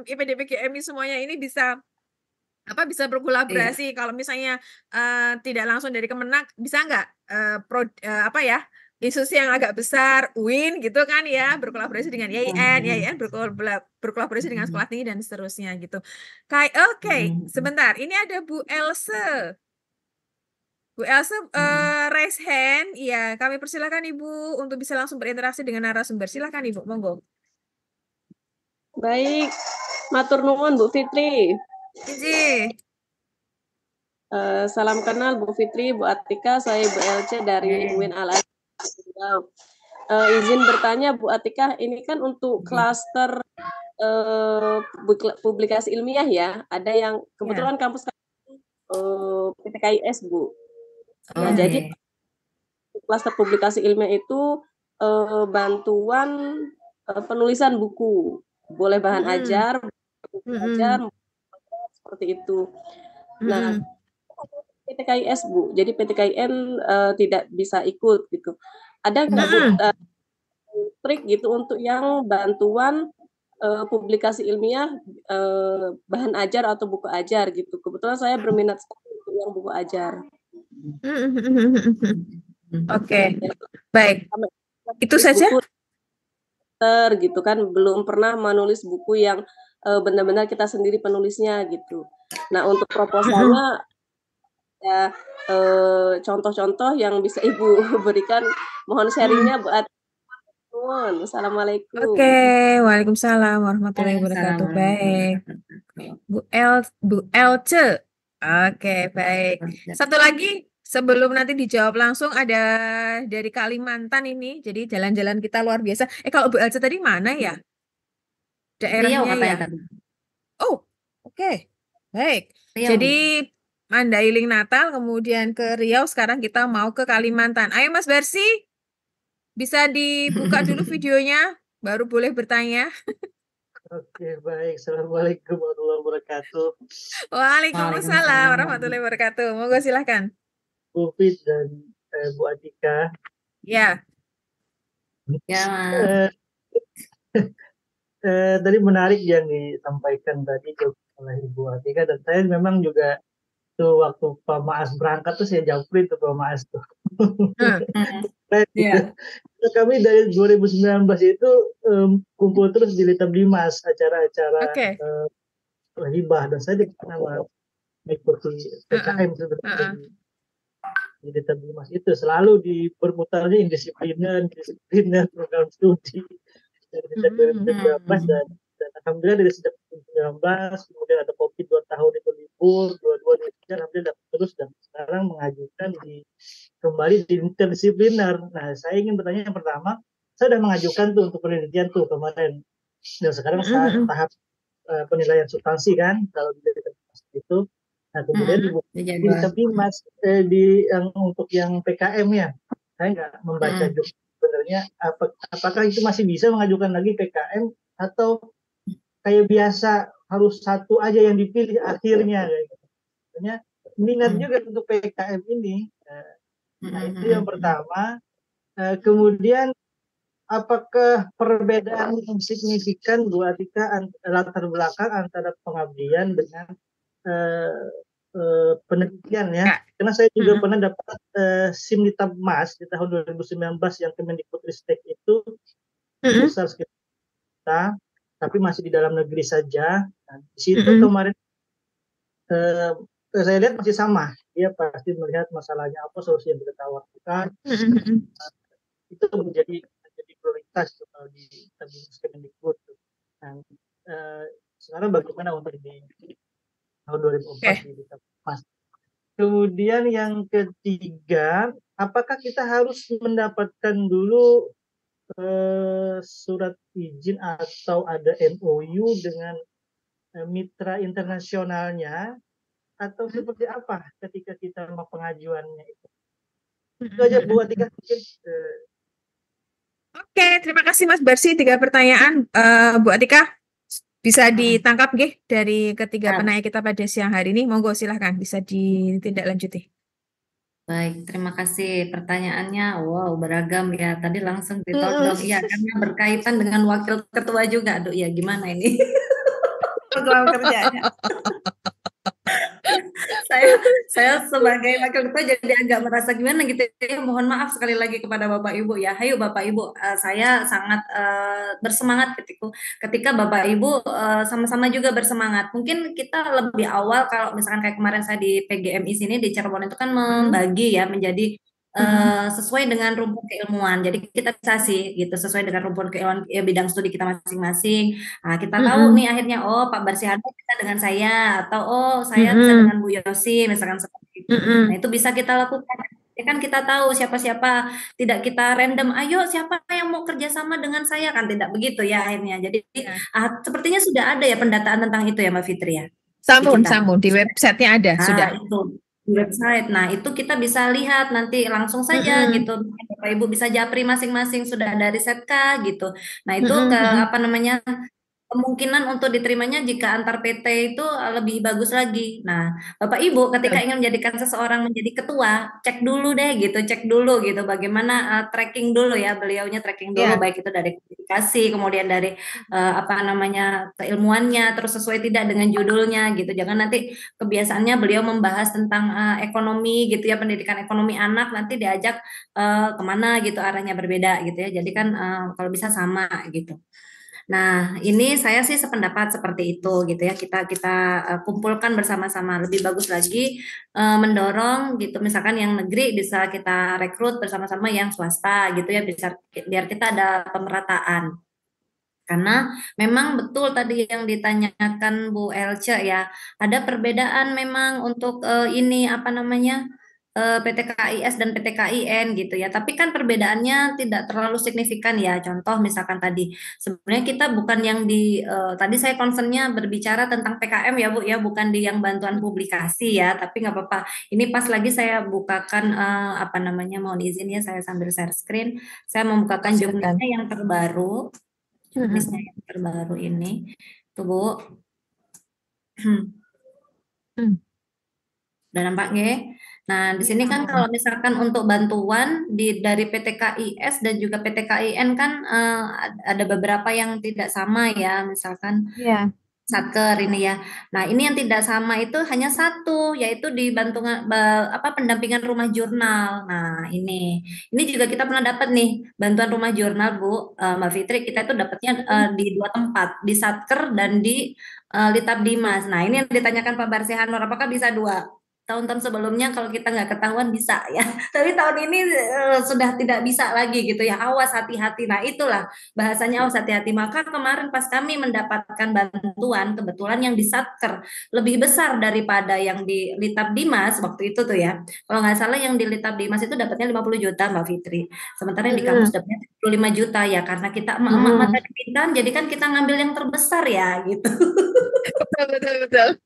Speaker 2: IPD-PGMI semuanya ini bisa berkolaborasi? Kalau misalnya tidak langsung dari Kemenak, bisa nggak institusi yang agak besar, UIN gitu kan ya, berkolaborasi dengan IAIN berkolaborasi dengan sekolah tinggi dan seterusnya gitu. Sebentar, ini ada Bu Else. Bu Elsa raise hand, ya kami persilakan Ibu untuk bisa langsung berinteraksi dengan narasumber. Silakan Ibu, monggo.
Speaker 4: Baik, matur nuwun Bu Fitri. Salam kenal Bu Fitri, Bu Atika, saya Bu Elce dari UIN Al-Azhar. Izin bertanya Bu Atika, ini kan untuk klaster publikasi ilmiah ya, ada yang kebetulan kampus PTKIS Bu. Nah, jadi klaster publikasi ilmiah itu bantuan penulisan buku, boleh bahan ajar, seperti itu. Nah, PTKIS Bu, jadi PTKIN tidak bisa ikut gitu. Ada nggak Bu trik gitu untuk yang bantuan publikasi ilmiah bahan ajar atau buku ajar gitu? Kebetulan saya berminat untuk yang buku ajar.
Speaker 2: Oke, baik. Itu saja.
Speaker 4: Gitu kan, belum pernah menulis buku yang benar-benar kita sendiri penulisnya gitu. Nah, untuk proposalnya ya contoh-contoh yang bisa Ibu berikan, mohon sharingnya buat teman. Assalamualaikum.
Speaker 2: Oke, waalaikumsalam warahmatullahi wabarakatuh. Baik, Bu Elce. Oke, baik. Satu lagi sebelum nanti dijawab langsung ada dari Kalimantan ini. Jadi jalan-jalan kita luar biasa. Kalau Bu Elsa tadi mana ya?
Speaker 1: Riau
Speaker 2: Daerahnya ya?
Speaker 1: katanya tadi.
Speaker 2: Oh, oke. Baik.
Speaker 1: Riau.
Speaker 2: Jadi Mandailing Natal, kemudian ke Riau, sekarang kita mau ke Kalimantan. Ayo Mas Bersi, bisa dibuka dulu videonya, baru boleh bertanya.
Speaker 5: Oke, baik. Assalamualaikum warahmatullahi wabarakatuh.
Speaker 2: Waalaikumsalam warahmatullahi wabarakatuh. Monggo silahkan.
Speaker 5: Bu Fit dan Bu Atika.
Speaker 2: Ya.
Speaker 1: Ya, Mas.
Speaker 5: Tadi menarik yang disampaikan tadi oleh Ibu Atika, dan saya memang juga tuh waktu Pak Maas berangkat tuh saya japri tuh Pak Maas tuh.
Speaker 1: Iya.
Speaker 5: Kami dari 2019 itu kumpul terus di Litab Dimas, acara-acara hibah, dan saya mengikuti PKM di Litab Dimas itu selalu berputarnya indisipliner program studi dari sejak 2019, dan alhamdulillah dari sejak 2019 kemudian ada COVID 2 tahun itu libur, 2023 alhamdulillah terus, dan sekarang mengajukan kembali di interdisipliner. Nah, saya ingin bertanya, yang pertama, saya sudah mengajukan tuh untuk penelitian tuh kemarin, dan sekarang tahap penilaian substansi kan kalau di itu. Nah, kemudian di Dimas untuk yang PKM ya, saya nggak membaca juga sebenarnya apakah itu masih bisa mengajukan lagi PKM atau kayak biasa harus satu aja yang dipilih akhirnya kayak gitu. Sebenarnya minat juga untuk PKM ini. Nah, itu yang pertama. Kemudian apakah perbedaan yang signifikan Bu Atika latar belakang antara pengabdian dengan penelitian ya? Karena saya juga pernah dapat SIM Litab Mas di tahun 2019 yang Kemendikbudristek itu besar sekitar, tapi masih di dalam negeri saja. Nah, di situ kemarin saya lihat masih sama, dia pasti melihat masalahnya apa, solusi yang kita tawarkan. Itu menjadi prioritas di Kemendikbud. Nah, sekarang bagaimana untuk di tahun 2004 di Mas? Kemudian yang ketiga, apakah kita harus mendapatkan dulu surat izin atau ada MOU dengan mitra internasionalnya, atau seperti apa ketika kita mau pengajuannya itu? Itu aja Bu Atika mungkin.
Speaker 2: Oke, terima kasih Mas Bersi. 3 pertanyaan, Bu Atika bisa ditangkap nggih dari ketiga penanya kita pada siang hari ini. Monggo silahkan bisa ditindaklanjuti.
Speaker 1: Baik, terima kasih pertanyaannya. Wow, beragam ya. Tadi langsung ditodong. Iya, karena berkaitan dengan wakil ketua juga. Aduh, ya gimana ini? Program kerjanya. saya sebagai wakil ketua jadi agak merasa gimana gitu ya. Mohon maaf sekali lagi kepada Bapak Ibu ya. Hayo Bapak Ibu, saya sangat bersemangat ketika Bapak Ibu sama-sama juga bersemangat. Mungkin kita lebih awal kalau misalkan kayak kemarin saya di PGMI sini di Cirebon itu kan membagi ya menjadi sesuai dengan rumpun keilmuan. Jadi kita bisa sih gitu sesuai dengan rumpun keilmuan bidang studi kita masing-masing. Nah, kita tahu nih akhirnya Pak Barsihardo bisa dengan saya, atau saya bisa dengan Bu Yosi misalkan seperti itu. Nah, itu bisa kita lakukan. Ya kan kita tahu siapa-siapa, tidak kita random, ayo siapa yang mau kerjasama dengan saya, kan tidak begitu ya akhirnya. Jadi sepertinya sudah ada ya pendataan tentang itu ya Mbak Fitri ya.
Speaker 2: Sambung di websitenya ada sudah.
Speaker 1: Itu di website. Nah, itu kita bisa lihat nanti langsung saja gitu. Bapak Ibu bisa japri masing-masing sudah ada riset kah gitu. Nah, itu kemungkinan untuk diterimanya jika antar PT itu lebih bagus lagi. Nah, Bapak Ibu ketika ingin menjadikan seseorang menjadi ketua, cek dulu deh gitu, cek dulu gitu bagaimana tracking dulu ya, beliaunya tracking dulu baik itu dari komunikasi, kemudian dari keilmuannya, terus sesuai tidak dengan judulnya gitu. Jangan nanti kebiasaannya beliau membahas tentang ekonomi gitu ya, pendidikan ekonomi anak, nanti diajak kemana gitu arahnya berbeda gitu ya. Jadi kan kalau bisa sama gitu. Nah, ini saya sih sependapat seperti itu gitu ya. Kita kumpulkan bersama-sama, lebih bagus lagi mendorong gitu. Misalkan yang negeri bisa kita rekrut bersama-sama yang swasta gitu ya, biar kita ada pemerataan. Karena memang betul tadi yang ditanyakan Bu Elce ya, ada perbedaan memang untuk ini apa namanya PTKIS dan PTKIN gitu ya. Tapi kan perbedaannya tidak terlalu signifikan ya. Contoh misalkan tadi sebenarnya kita bukan yang di tadi saya concernnya berbicara tentang PKM ya Bu ya, bukan di yang bantuan publikasi ya. Tapi nggak apa-apa. Ini pas lagi saya bukakan apa namanya, mohon izin ya saya sambil share screen. Saya membukakan jurnalnya yang terbaru. Jurnalnya yang terbaru ini. Tuh Bu. Udah nampak nggih? Nah, di sini kan kalau misalkan untuk bantuan dari PTKIS dan juga PTKIN kan ada beberapa yang tidak sama ya, misalkan Satker ini ya. Nah, ini yang tidak sama itu hanya satu, yaitu di pendampingan rumah jurnal. Nah, ini juga kita pernah dapat nih bantuan rumah jurnal Bu Mbak Fitri. Kita itu dapatnya di 2 tempat, di Satker dan di Litab Dimas. Nah, ini yang ditanyakan Pak Barsihanor, apakah bisa 2? Tahun-tahun sebelumnya kalau kita nggak ketahuan bisa ya, tapi tahun ini sudah tidak bisa lagi gitu ya. Awas, hati-hati. Nah, itulah bahasanya awas, hati-hati. Maka kemarin pas kami mendapatkan bantuan, kebetulan yang di Satker lebih besar daripada yang di Litab Dimas waktu itu tuh ya. Kalau nggak salah yang di Litab Dimas itu dapatnya 50 juta Mbak Fitri. Sementara yang di kampus dapatnya 75 juta ya, karena kita emak-emak mata duitan, jadi kan kita ngambil yang terbesar ya gitu.
Speaker 2: Betul.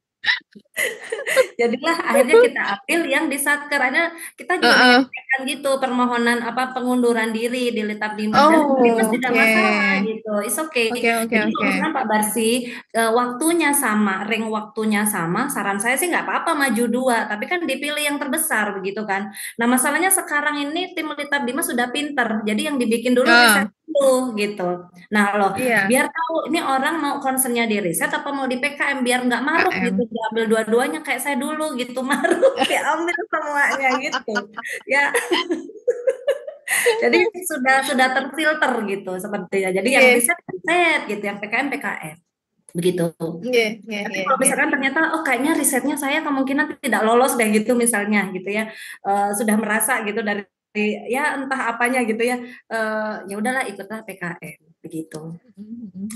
Speaker 1: Jadilah akhirnya kita ambil yang di Satker. Karena kita juga menyampaikan gitu permohonan pengunduran diri di Litab Dimas, dan Dimas tidak masalah gitu, it's okay. Jadi kalau misalkan Pak Barsi waktunya sama, ring waktunya sama, saran saya sih nggak apa-apa maju 2, tapi kan dipilih yang terbesar begitu kan. Nah, masalahnya sekarang ini tim Litab Dimas sudah pinter, jadi yang dibikin dulu riset dulu gitu. Nah loh, biar tahu ini orang mau concernnya di riset apa mau di PKM, biar nggak maruk gitu, diambil dua-duanya kayak saya dulu gitu, maruk diambil semuanya gitu ya. Jadi sudah terfilter gitu sepertinya. Jadi yang riset gitu, yang PKM begitu. Tapi kalau misalkan ternyata kayaknya risetnya saya kemungkinan tidak lolos deh gitu misalnya gitu ya, sudah merasa gitu dari ya entah apanya gitu ya, ya udahlah ikutlah PKM begitu.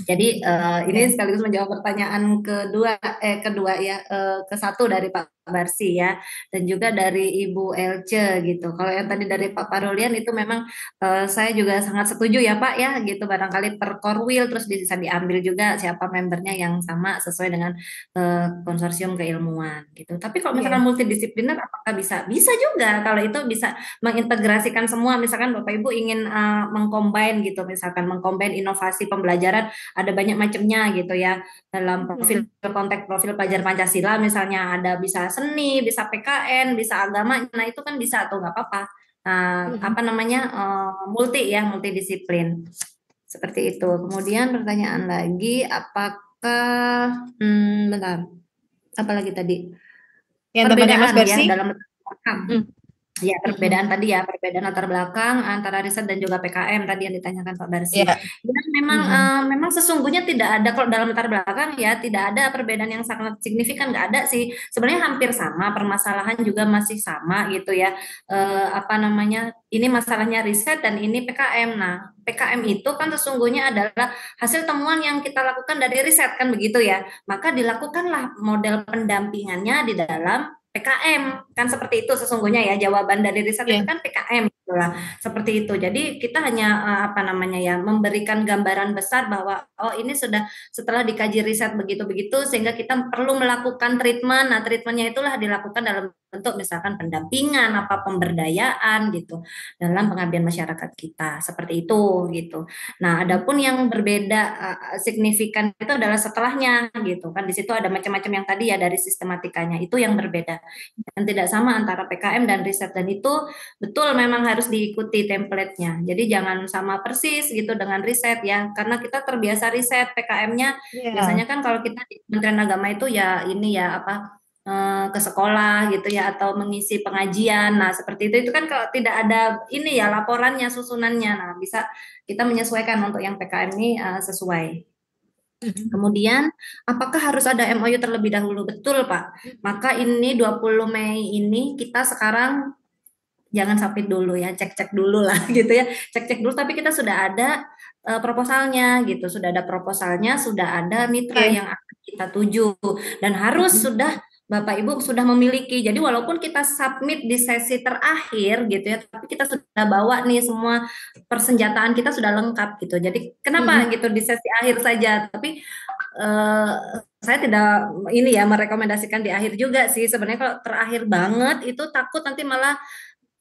Speaker 1: Jadi ini sekaligus menjawab pertanyaan kedua ya, ke-1 dari Pak Barsi ya, dan juga dari Ibu Elce gitu. Kalau yang tadi dari Pak Parulian itu memang saya juga sangat setuju ya Pak ya gitu, barangkali per korwil terus bisa diambil juga siapa membernya yang sama sesuai dengan konsorsium keilmuan gitu. Tapi kalau misalkan multidisipliner apakah bisa? Bisa juga kalau itu bisa mengintegrasikan semua. Misalkan Bapak Ibu ingin mengcombine gitu, misalkan mengcombine inovasi pembelajaran, ada banyak macamnya gitu ya. Dalam profil konteks profil pelajar Pancasila misalnya ada bisa seni, bisa PKN, bisa agama. Nah, itu kan bisa tuh nggak apa-apa. Apa namanya? Multidisiplin. Seperti itu. Kemudian pertanyaan lagi, apakah bentar. Apa lagi tadi?
Speaker 2: Yang
Speaker 1: perbedaan
Speaker 2: Mas Barsi?
Speaker 1: Ya dalam ya perbedaan tadi ya, perbedaan latar belakang antara riset dan juga PKM tadi yang ditanyakan Pak Barsi. Ya, memang sesungguhnya tidak ada kalau dalam latar belakang ya, tidak ada perbedaan yang sangat signifikan, nggak ada sih. Sebenarnya hampir sama, permasalahan juga masih sama gitu ya. Apa namanya? Ini masalahnya riset dan ini PKM. Nah, PKM itu kan sesungguhnya adalah hasil temuan yang kita lakukan dari riset kan begitu ya. Maka dilakukanlah model pendampingannya di dalam PKM, kan seperti itu sesungguhnya ya, jawaban dari riset itu kan PKM gitulah, seperti itu. Jadi kita hanya apa namanya ya, memberikan gambaran besar bahwa ini sudah setelah dikaji riset begitu-begitu sehingga kita perlu melakukan treatment. Nah, treatmentnya itulah dilakukan dalam bentuk misalkan pendampingan, pemberdayaan gitu dalam pengabdian masyarakat kita, seperti itu gitu. Nah, adapun yang berbeda signifikan itu adalah setelahnya gitu kan, di situ ada macam-macam yang tadi ya dari sistematikanya itu yang berbeda dan tidak sama antara PKM dan riset, dan itu betul memang harus diikuti template-nya. Jadi jangan sama persis gitu dengan riset ya, karena kita terbiasa riset. PKM-nya biasanya kan kalau kita di Kementerian Agama itu ya ini ya ke sekolah gitu ya, atau mengisi pengajian. Nah, seperti itu kan kalau tidak ada ini ya laporannya, susunannya. Nah, bisa kita menyesuaikan untuk yang PKM ini sesuai. Kemudian, apakah harus ada MOU terlebih dahulu? Betul, Pak. Maka ini 20 Mei ini kita sekarang jangan sampai dulu ya, cek-cek dulu lah gitu ya, cek-cek dulu. Tapi kita sudah ada proposalnya gitu, sudah ada proposalnya, sudah ada mitra yang akan kita tuju, dan harus sudah Bapak Ibu sudah memiliki. Jadi walaupun kita submit di sesi terakhir gitu ya, tapi kita sudah bawa nih semua persenjataan kita sudah lengkap gitu. Jadi kenapa gitu di sesi akhir saja, tapi saya tidak ini ya merekomendasikan di akhir juga sih. Sebenarnya kalau terakhir banget itu takut nanti malah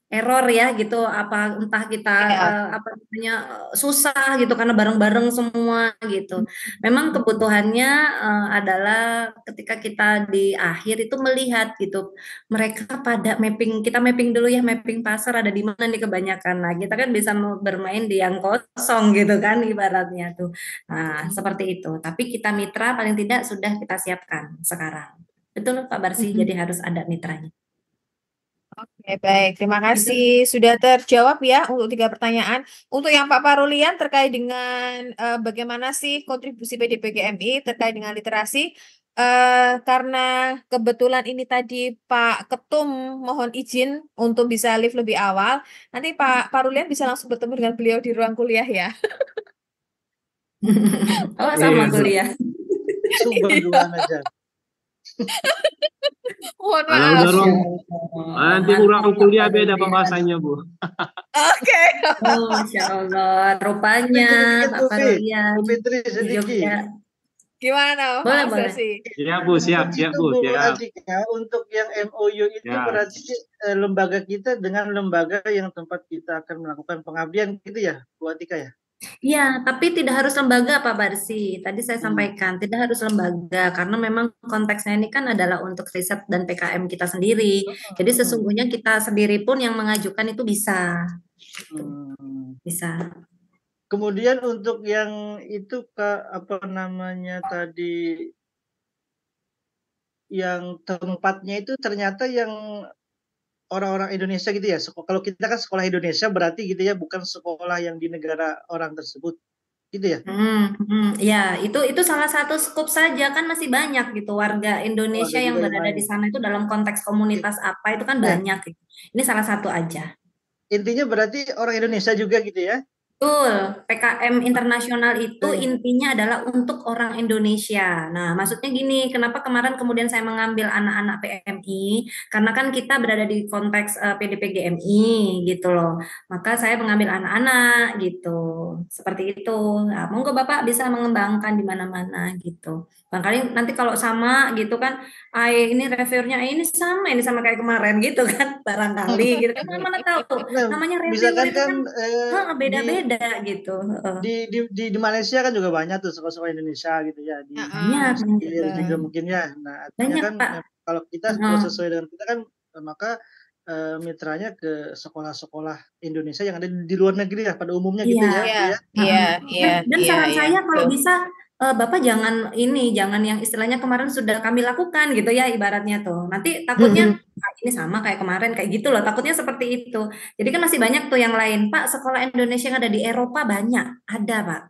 Speaker 1: error ya gitu, apa entah kita apa namanya susah gitu karena bareng-bareng semua gitu. Memang kebutuhannya adalah ketika kita di akhir itu melihat gitu mereka pada mapping, kita mapping dulu ya, mapping pasar ada di mana nih kebanyakan. Nah, kita kan bisa bermain di yang kosong gitu kan ibaratnya tuh. Nah, seperti itu. Tapi kita mitra paling tidak sudah kita siapkan sekarang. Betul Pak Barsi, jadi harus ada mitranya.
Speaker 2: Oke, baik. Terima kasih. Sudah terjawab ya untuk 3 pertanyaan. Untuk yang Pak Parulian terkait dengan bagaimana sih kontribusi PDPGMI terkait dengan literasi. Karena kebetulan ini tadi Pak Ketum mohon izin untuk bisa live lebih awal. Nanti Pak Parulian bisa langsung bertemu dengan beliau di ruang kuliah ya.
Speaker 1: Oh, sama kuliah.
Speaker 5: Subhanallah aja.
Speaker 2: Mohon maaf.
Speaker 3: Nanti kurang kuliah beda pembahasannya, Bu.
Speaker 2: Oke.
Speaker 1: Oh, Masya Allah. Rupanya Pak Parulian di Jogja.
Speaker 2: Gimana?
Speaker 1: Boleh.
Speaker 3: Siap, Bu. Siap, Bu. Siap.
Speaker 5: Untuk yang MOU itu berarti lembaga kita dengan lembaga yang tempat kita akan melakukan pengabdian gitu ya, Bu Atika ya?
Speaker 1: Iya, tapi tidak harus lembaga Pak Barsi. Tadi saya sampaikan, tidak harus lembaga karena memang konteksnya ini kan adalah untuk riset dan PKM kita sendiri. Jadi sesungguhnya kita sendiri pun yang mengajukan itu bisa. Bisa.
Speaker 5: Kemudian untuk yang itu apa namanya tadi yang tempatnya itu ternyata yang orang-orang Indonesia gitu ya. Kalau kita kan sekolah Indonesia berarti gitu ya, bukan sekolah yang di negara orang tersebut, gitu ya?
Speaker 1: Ya, itu salah satu skup saja, kan masih banyak gitu warga Indonesia yang berada di sana itu dalam konteks komunitas apa itu kan banyak. Gitu. Ini salah satu aja.
Speaker 5: Intinya berarti orang Indonesia juga gitu ya?
Speaker 1: Betul, PKM internasional itu intinya adalah untuk orang Indonesia. Nah, maksudnya gini, kenapa kemarin kemudian saya mengambil anak-anak PMI? Karena kan kita berada di konteks PDPGMI gitu loh. Maka saya mengambil anak-anak gitu. Seperti itu. Nah, monggo Bapak bisa mengembangkan di mana-mana gitu. Barangkali nanti kalau sama gitu kan, ini reviewnya ini sama kayak kemarin gitu kan, barangkali gitu kan. Mana tahu namanya review itu kan beda-beda gitu.
Speaker 5: Di Malaysia kan juga banyak tuh sekolah-sekolah Indonesia gitu ya. Di juga mungkin ya. Nah, artinya kan kalau kita kalau sesuai dengan kita kan maka mitranya ke sekolah-sekolah Indonesia yang ada di luar negeri ya pada umumnya gitu ya.
Speaker 1: Iya. Dan saran saya kalau bisa Bapak jangan yang istilahnya kemarin sudah kami lakukan gitu ya ibaratnya tuh. Nanti takutnya ini sama kayak kemarin kayak gitu loh. Takutnya seperti itu. Jadi kan masih banyak tuh yang lain. Pak, sekolah Indonesia yang ada di Eropa banyak. Ada, Pak.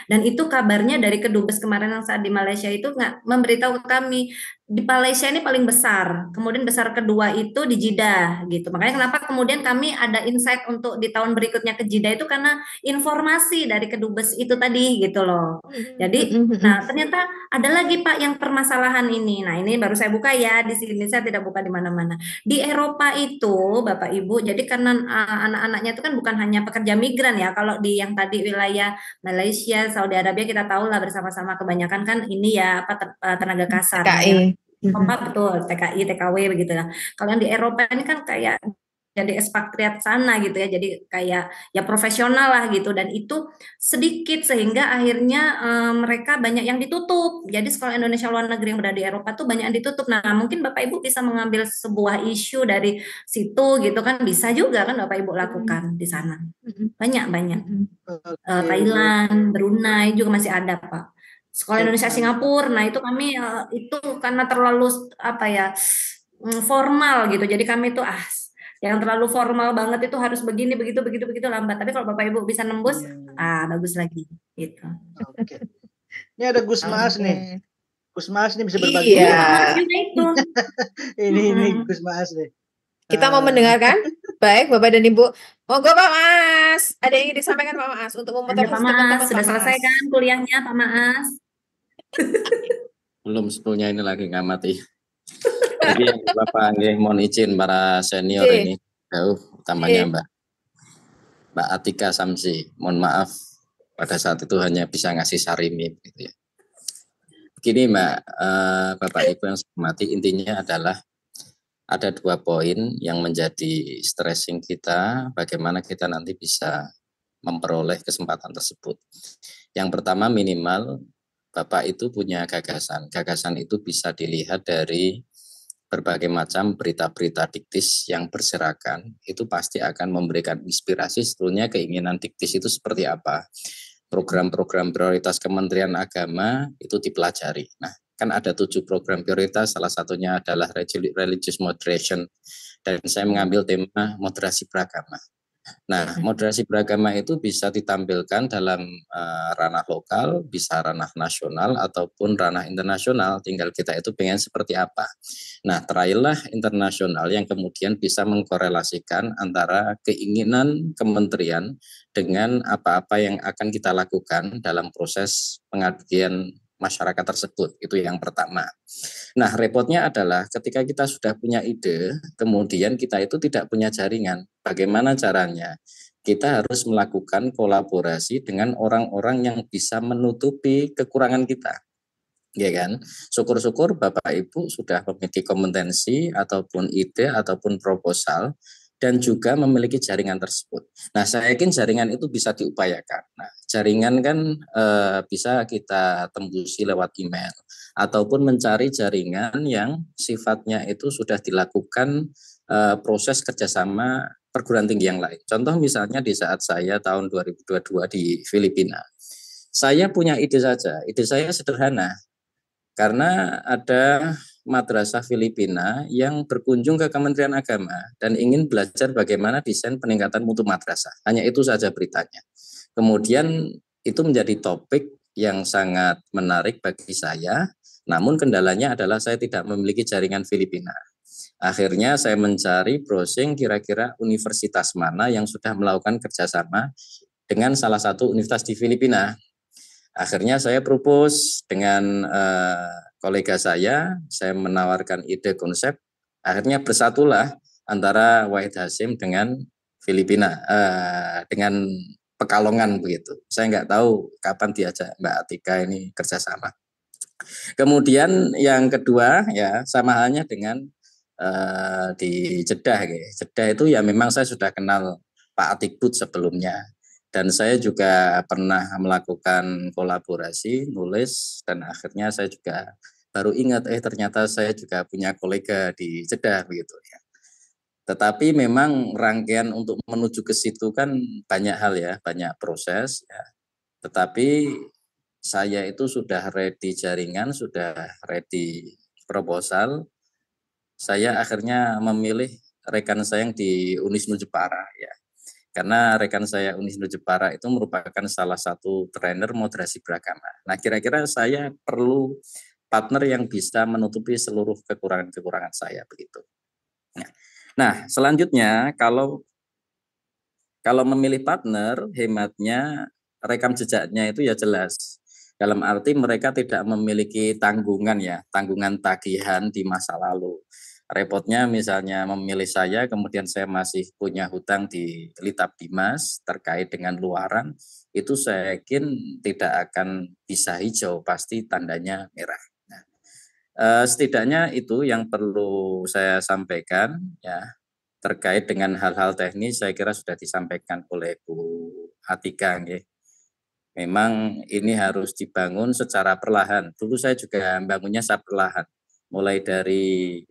Speaker 1: Dan itu kabarnya dari Kedubes kemarin yang saat di Malaysia itu nggak memberitahu kami di Malaysia ini paling besar, kemudian besar kedua itu di Jeddah gitu. Makanya kenapa kemudian kami ada insight untuk di tahun berikutnya ke Jeddah itu karena informasi dari Kedubes itu tadi gitu loh. Jadi, nah ternyata ada lagi Pak yang permasalahan ini. Nah ini baru saya buka ya di sini, saya tidak buka di mana-mana. Di Eropa itu Bapak Ibu, jadi karena anak-anaknya itu kan bukan hanya pekerja migran ya. Kalau di yang tadi wilayah Malaysia, Saudi Arabia kita tahu lah bersama-sama kebanyakan kan ini ya apa tenaga kasar. Betul, TKI, TKW begitu lah. Kalau yang di Eropa ini kan kayak jadi ekspatriat sana gitu ya, jadi kayak ya profesional lah gitu, dan itu sedikit sehingga akhirnya mereka banyak yang ditutup. Jadi sekolah Indonesia luar negeri yang berada di Eropa tuh banyak yang ditutup. Nah mungkin Bapak Ibu bisa mengambil sebuah isu dari situ gitu kan, bisa juga kan Bapak Ibu lakukan di sana. Banyak. Thailand, Brunei juga masih ada Pak. Sekolah Indonesia Singapura, nah itu kami itu karena terlalu formal gitu, jadi kami itu yang terlalu formal banget itu harus begini begitu lambat. Tapi kalau Bapak Ibu bisa nembus, bagus lagi gitu.
Speaker 5: Oke. Ini ada Gus Maas nih. Gus Maas nih bisa berbagi.
Speaker 2: Iya.
Speaker 5: Ini Gus Maas nih.
Speaker 2: Kita mau mendengarkan? Baik, Bapak dan Ibu. Monggo Pak Mas, ada yang ingin disampaikan Pak Mas untuk
Speaker 1: Ada
Speaker 2: memotivasi
Speaker 1: Pak Mas,
Speaker 2: teman-teman
Speaker 1: sudah
Speaker 2: Pak
Speaker 1: selesai
Speaker 2: Mas.
Speaker 1: kan kuliahnya Pak Mas?
Speaker 6: Belum, sebetulnya ini lagi ngamati. Jadi Bapak mohon izin para senior ini jauh, utamanya Mbak Atika Samsi. Mohon maaf pada saat itu hanya bisa ngasih sarimi gitu ya. Begini Mbak, Bapak Ibu yang saya hormati, intinya adalah ada 2 poin yang menjadi stressing kita, bagaimana kita nanti bisa memperoleh kesempatan tersebut. Yang pertama, minimal Bapak itu punya gagasan. Gagasan itu bisa dilihat dari berbagai macam berita-berita diktis yang berserakan. Itu pasti akan memberikan inspirasi sebetulnya keinginan diktis itu seperti apa. Program-program prioritas Kementerian Agama itu dipelajari. Nah, kan ada 7 program prioritas, salah satunya adalah religious moderation, dan saya mengambil tema moderasi beragama. Nah, moderasi beragama itu bisa ditampilkan dalam ranah lokal, bisa ranah nasional, ataupun ranah internasional, tinggal kita itu pengen seperti apa. Nah, trial-lah internasional yang kemudian bisa mengkorelasikan antara keinginan kementerian dengan apa-apa yang akan kita lakukan dalam proses pengabdian masyarakat tersebut. Itu yang pertama. Nah, repotnya adalah ketika kita sudah punya ide, kemudian kita itu tidak punya jaringan. Bagaimana caranya? Kita harus melakukan kolaborasi dengan orang-orang yang bisa menutupi kekurangan kita. Ya kan? Syukur-syukur Bapak Ibu sudah memiliki kompetensi ataupun ide ataupun proposal dan juga memiliki jaringan tersebut. Nah, saya yakin jaringan itu bisa diupayakan. Nah, jaringan kan bisa kita tembusi lewat email ataupun mencari jaringan yang sifatnya itu sudah dilakukan proses kerjasama perguruan tinggi yang lain. Contoh misalnya di saat saya tahun 2022 di Filipina, saya punya ide saja. Ide saya sederhana, karena ada madrasah Filipina yang berkunjung ke Kementerian Agama dan ingin belajar bagaimana desain peningkatan mutu madrasah. Hanya itu saja beritanya. Kemudian itu menjadi topik yang sangat menarik bagi saya, namun kendalanya adalah saya tidak memiliki jaringan Filipina. Akhirnya saya mencari browsing kira-kira universitas mana yang sudah melakukan kerjasama dengan salah satu universitas di Filipina. Akhirnya saya propose dengan kolega saya menawarkan ide konsep, akhirnya bersatulah antara Wahid Hasyim dengan Filipina, dengan Pekalongan begitu. Saya nggak tahu kapan diajak Mbak Atika ini kerjasama. Kemudian yang kedua ya sama halnya dengan di Jeddah. Jeddah itu ya memang saya sudah kenal Pak Atikbud sebelumnya. Dan saya juga pernah melakukan kolaborasi, nulis, dan akhirnya saya juga baru ingat, ternyata saya juga punya kolega di Jeddah begitu ya. Tetapi memang rangkaian untuk menuju ke situ kan banyak hal ya, banyak proses ya. Tetapi saya itu sudah ready jaringan, sudah ready proposal. Saya akhirnya memilih rekan saya yang di Unisnu Jepara ya. Karena rekan saya Unisnu Jepara itu merupakan salah satu trainer moderasi beragama. Nah, kira-kira saya perlu partner yang bisa menutupi seluruh kekurangan-kekurangan saya begitu. Nah, selanjutnya kalau memilih partner, hematnya rekam jejaknya itu ya jelas. Dalam arti mereka tidak memiliki tanggungan ya, tanggungan tagihan di masa lalu. Repotnya misalnya memilih saya, kemudian saya masih punya hutang di Litap Dimas terkait dengan luaran, itu saya yakin tidak akan bisa hijau, pasti tandanya merah. Nah, setidaknya itu yang perlu saya sampaikan ya. Terkait dengan hal-hal teknis saya kira sudah disampaikan oleh Bu Atika. Memang ini harus dibangun secara perlahan. Dulu saya juga bangunnya secara perlahan. Mulai dari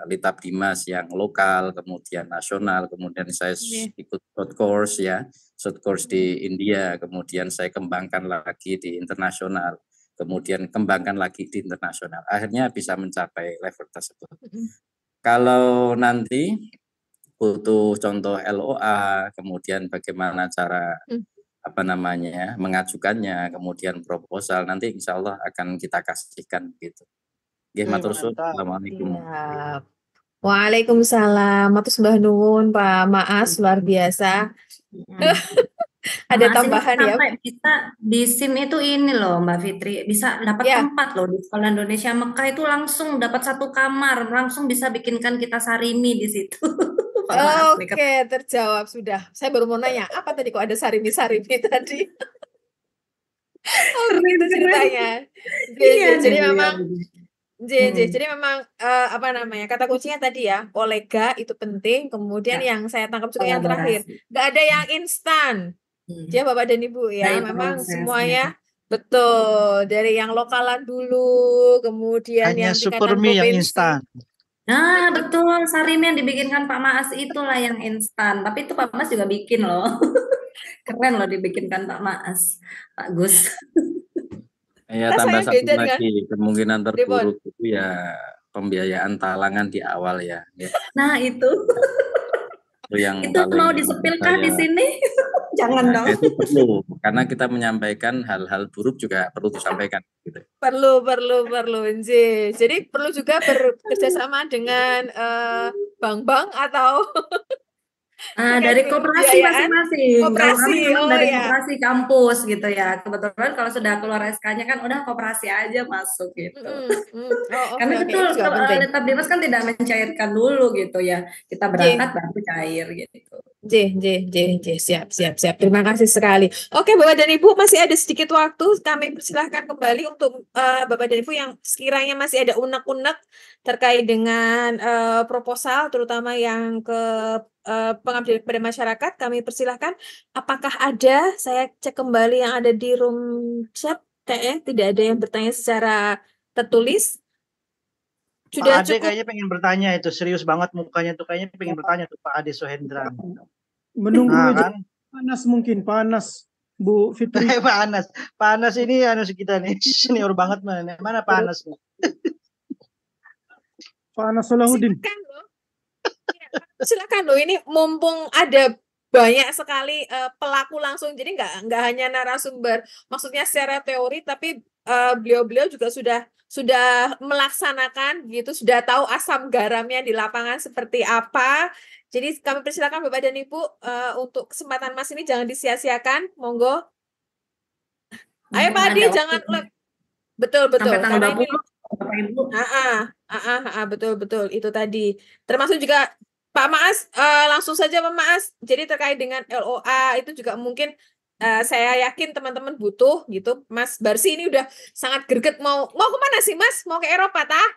Speaker 6: Litap Dimas yang lokal, kemudian nasional, kemudian saya ikut short course di India, kemudian saya kembangkan lagi di internasional, kemudian kembangkan lagi di internasional. Akhirnya bisa mencapai level tersebut. Kalau nanti butuh contoh LOA, kemudian bagaimana cara mengajukannya, kemudian proposal, nanti insya Allah akan kita kasihkan gitu. Matur suwun. Assalamualaikum.
Speaker 2: Waalaikumsalam. Matur sembah nuwun Pak Maas, luar biasa. Ada
Speaker 1: Maas ini
Speaker 2: tambahan ya?
Speaker 1: sampai bisa di SIM itu ini loh Mbak Fitri, bisa dapat
Speaker 2: Ya.
Speaker 1: tempat loh di Sekolah Indonesia Mekah itu langsung dapat 1 kamar, langsung bisa bikinkan kita sarimi di situ. Pak Maas nih.
Speaker 2: Oke, terjawab sudah. Saya baru mau nanya, apa tadi kok ada sarimi-sarimi tadi? Oh, begitu ceritanya.
Speaker 1: Iya,
Speaker 2: Jadi
Speaker 1: nih,
Speaker 2: memang
Speaker 1: Hmm.
Speaker 2: jadi memang apa namanya, kata kuncinya tadi ya, kolega itu penting, kemudian
Speaker 1: Ya.
Speaker 2: yang saya tangkap juga yang terakhir,
Speaker 1: Kolaborasi.
Speaker 2: nggak ada yang instan. Ya Bapak dan Ibu ya,
Speaker 1: Dari
Speaker 2: memang
Speaker 1: proses,
Speaker 2: semuanya betul, dari yang lokalan dulu, kemudian
Speaker 7: Hanya
Speaker 2: yang tingkatan
Speaker 7: super mie yang
Speaker 2: provinsi.
Speaker 7: instan.
Speaker 1: Nah, betul, sarimi yang dibikinkan Pak Maas itulah yang instan. Tapi itu Pak Maas juga bikin loh. Keren loh dibikinkan Pak Maas, Pak Gus.
Speaker 6: Ya, tambah satu lagi, kemungkinan terburuk itu ya pembiayaan talangan di awal ya.
Speaker 1: Nah, itu.
Speaker 6: Itu yang
Speaker 1: itu
Speaker 6: paling
Speaker 1: mau disepilkah di sini? Jangan dong.
Speaker 6: Itu perlu, karena kita menyampaikan hal-hal buruk juga perlu disampaikan. Gitu.
Speaker 2: Perlu. Jadi perlu juga bekerja sama dengan bank-bank atau
Speaker 1: dari koperasi masing-masing. Kalau kami memang dari
Speaker 2: ya.
Speaker 1: koperasi kampus gitu ya. Kebetulan kalau sudah keluar SK-nya kan udah koperasi aja masuk gitu. Karena betul Letap Dimas kan tidak mencairkan dulu gitu ya. Kita berangkat baru cair gitu.
Speaker 2: Siap. Terima kasih sekali. Oke, Bapak dan Ibu, masih ada sedikit waktu. Kami persilahkan kembali untuk Bapak dan Ibu yang sekiranya masih ada unek-unek terkait dengan proposal, terutama yang ke pengabdian kepada masyarakat. Kami persilahkan. Apakah ada? Saya cek kembali yang ada di room chat. Kayaknya tidak ada yang bertanya secara tertulis.
Speaker 7: Sudah Pak Ade kayaknya pengen bertanya itu, serius banget mukanya tuh, kayaknya pengen bertanya tuh Pak Ade Sohendra.
Speaker 8: Menunggu panas mungkin, panas Bu Fitri.
Speaker 7: Pak Anas ini kita nih senior banget mana Pak Anas?
Speaker 8: Pak Anas Salahuddin.
Speaker 2: Silakan loh, ini mumpung ada banyak sekali pelaku langsung, jadi nggak hanya narasumber, maksudnya secara teori, tapi beliau-beliau juga sudah melaksanakan gitu, sudah tahu asam garamnya di lapangan seperti apa. Jadi kami persilakan Bapak dan Ibu untuk kesempatan Mas ini jangan disia-siakan, monggo. Ayo Pak Adi, jangan betul.
Speaker 1: Sampai tanggal 20,
Speaker 2: Bapak Ibu. Betul itu tadi. Termasuk juga Pak Maas, langsung saja Pak Maas. Jadi terkait dengan LOA itu juga mungkin saya yakin teman-teman butuh gitu. Mas Barsi ini udah sangat greget mau kemana sih Mas? Mau ke Eropa tah?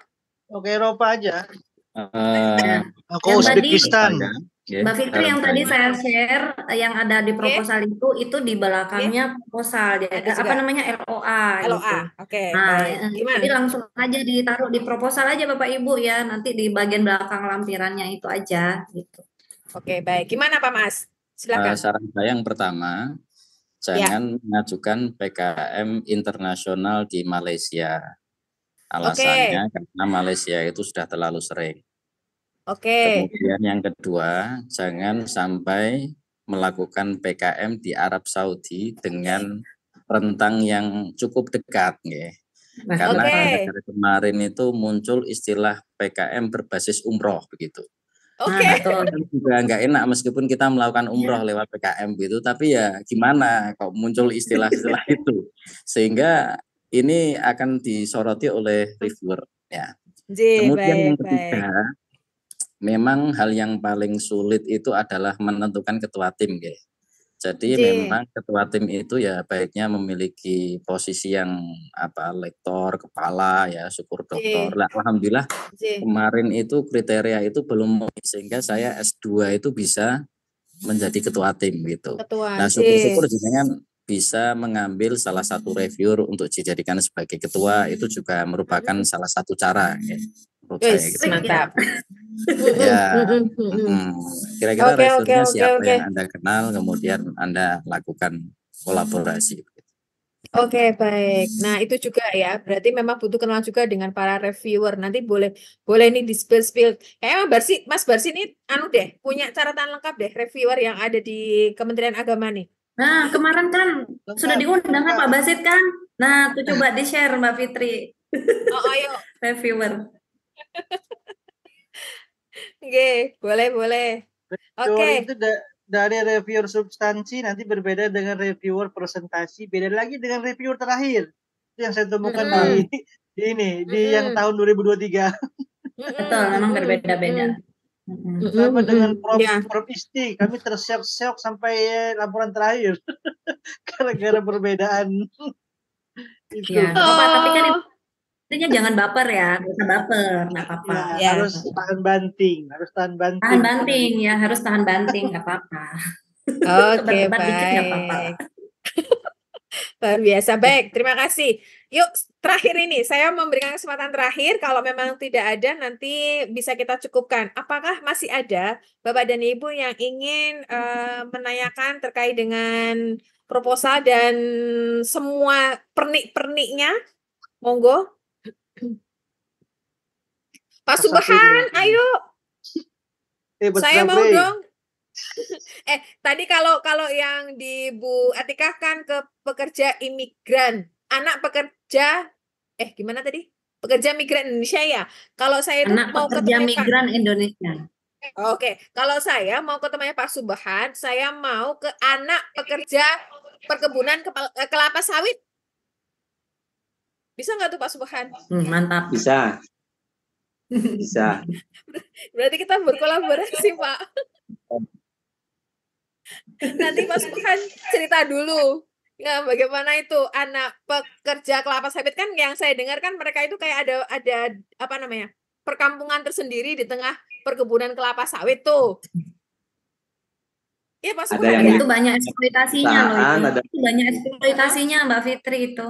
Speaker 7: Mau ke Eropa aja.
Speaker 1: Ke
Speaker 7: Uzbekistan.
Speaker 1: Mbak Fitri yang tadi saya share yang ada di proposal itu di belakangnya proposal apa namanya LOA. Gitu.
Speaker 2: Oke.
Speaker 1: Nah, jadi langsung aja ditaruh di proposal aja Bapak Ibu ya, nanti di bagian belakang lampirannya itu aja gitu.
Speaker 2: Oke, baik. Gimana Pak Mas? Silakan.
Speaker 6: Saran saya yang pertama, jangan mengajukan PKM internasional di Malaysia. Alasannya karena Malaysia itu sudah terlalu sering. Kemudian yang kedua, jangan sampai melakukan PKM di Arab Saudi dengan rentang yang cukup dekat, ya. Karena dari kemarin itu muncul istilah PKM berbasis umroh begitu. Juga nggak enak meskipun kita melakukan umroh lewat PKM gitu, tapi ya gimana kok muncul istilah-istilah itu, sehingga ini akan disoroti oleh reviewer, ya. Kemudian yang ketiga, memang hal yang paling sulit itu adalah menentukan ketua tim, guys. Jadi memang ketua tim itu ya baiknya memiliki posisi yang lektor, kepala ya, syukur doktor. Lah, alhamdulillah kemarin itu kriteria itu belum, sehingga saya S2 itu bisa menjadi ketua tim gitu. Nah, syukur-syukur jenengan bisa mengambil salah satu reviewer untuk dijadikan sebagai ketua, itu juga merupakan salah satu cara ya.
Speaker 2: Mantap.
Speaker 6: Ya, kira-kira reviewnya siapa yang Anda kenal, kemudian Anda lakukan kolaborasi.
Speaker 2: Oke, baik. Nah, itu juga ya, berarti memang butuh kenal juga dengan para reviewer. Nanti boleh nih di-spill. Kayaknya Mas Barsi ini punya catatan lengkap deh reviewer yang ada di Kementerian Agama nih.
Speaker 1: Nah, kemarin kan sudah diundang kan Pak Basit kan? Nah, tuh coba di-share Mbak Fitri.
Speaker 2: Ayo.
Speaker 1: Reviewer.
Speaker 2: Oke, boleh.
Speaker 7: Reviewer
Speaker 2: Oke.
Speaker 7: itu dari reviewer substansi nanti berbeda dengan reviewer presentasi, beda lagi dengan reviewer terakhir. Itu yang saya temukan di yang tahun 2023.
Speaker 1: Betul, memang berbeda-beda.
Speaker 7: Sama dengan Prof Isti, kami terseok-seok sampai laporan terakhir gara-gara perbedaan itu.
Speaker 1: Ya, apa-apa, tapi kan intinya jangan baper ya, nggak usah baper, nggak apa-apa.
Speaker 7: Ya, harus tahan banting,
Speaker 1: Tahan banting ya, harus tahan banting, nggak apa-apa.
Speaker 2: Oke,
Speaker 1: Tebar-tebar dikit nggak apa-apa.
Speaker 2: Luar biasa. Baik, terima kasih. Yuk, terakhir ini saya memberikan kesempatan terakhir. Kalau memang tidak ada, nanti bisa kita cukupkan. Apakah masih ada Bapak dan Ibu yang ingin menanyakan terkait dengan proposal dan semua pernik-perniknya? Monggo. Pak Subhan, ayo. Saya mau dong. Tadi kalau yang di Bu Atika kan ke pekerja imigran, anak pekerja, gimana tadi? Pekerja migran Indonesia ya. Kalau saya itu
Speaker 1: anak
Speaker 2: mau
Speaker 1: pekerja migran Indonesia.
Speaker 2: Oke, kalau saya mau ke temannya Pak Subhan, saya mau ke anak pekerja perkebunan kelapa sawit. Bisa nggak tuh Pak Subhan?
Speaker 1: Mantap.
Speaker 6: Bisa.
Speaker 2: Berarti kita berkolaborasi, Pak. Nanti Mas Subhan cerita dulu ya bagaimana itu anak pekerja kelapa sawit. Kan yang saya dengar kan mereka itu kayak ada apa namanya, perkampungan tersendiri di tengah perkebunan kelapa sawit tuh. Iya Pak Subhan,
Speaker 1: itu banyak eksploitasinya loh itu banyak eksploitasinya Mbak Fitri itu.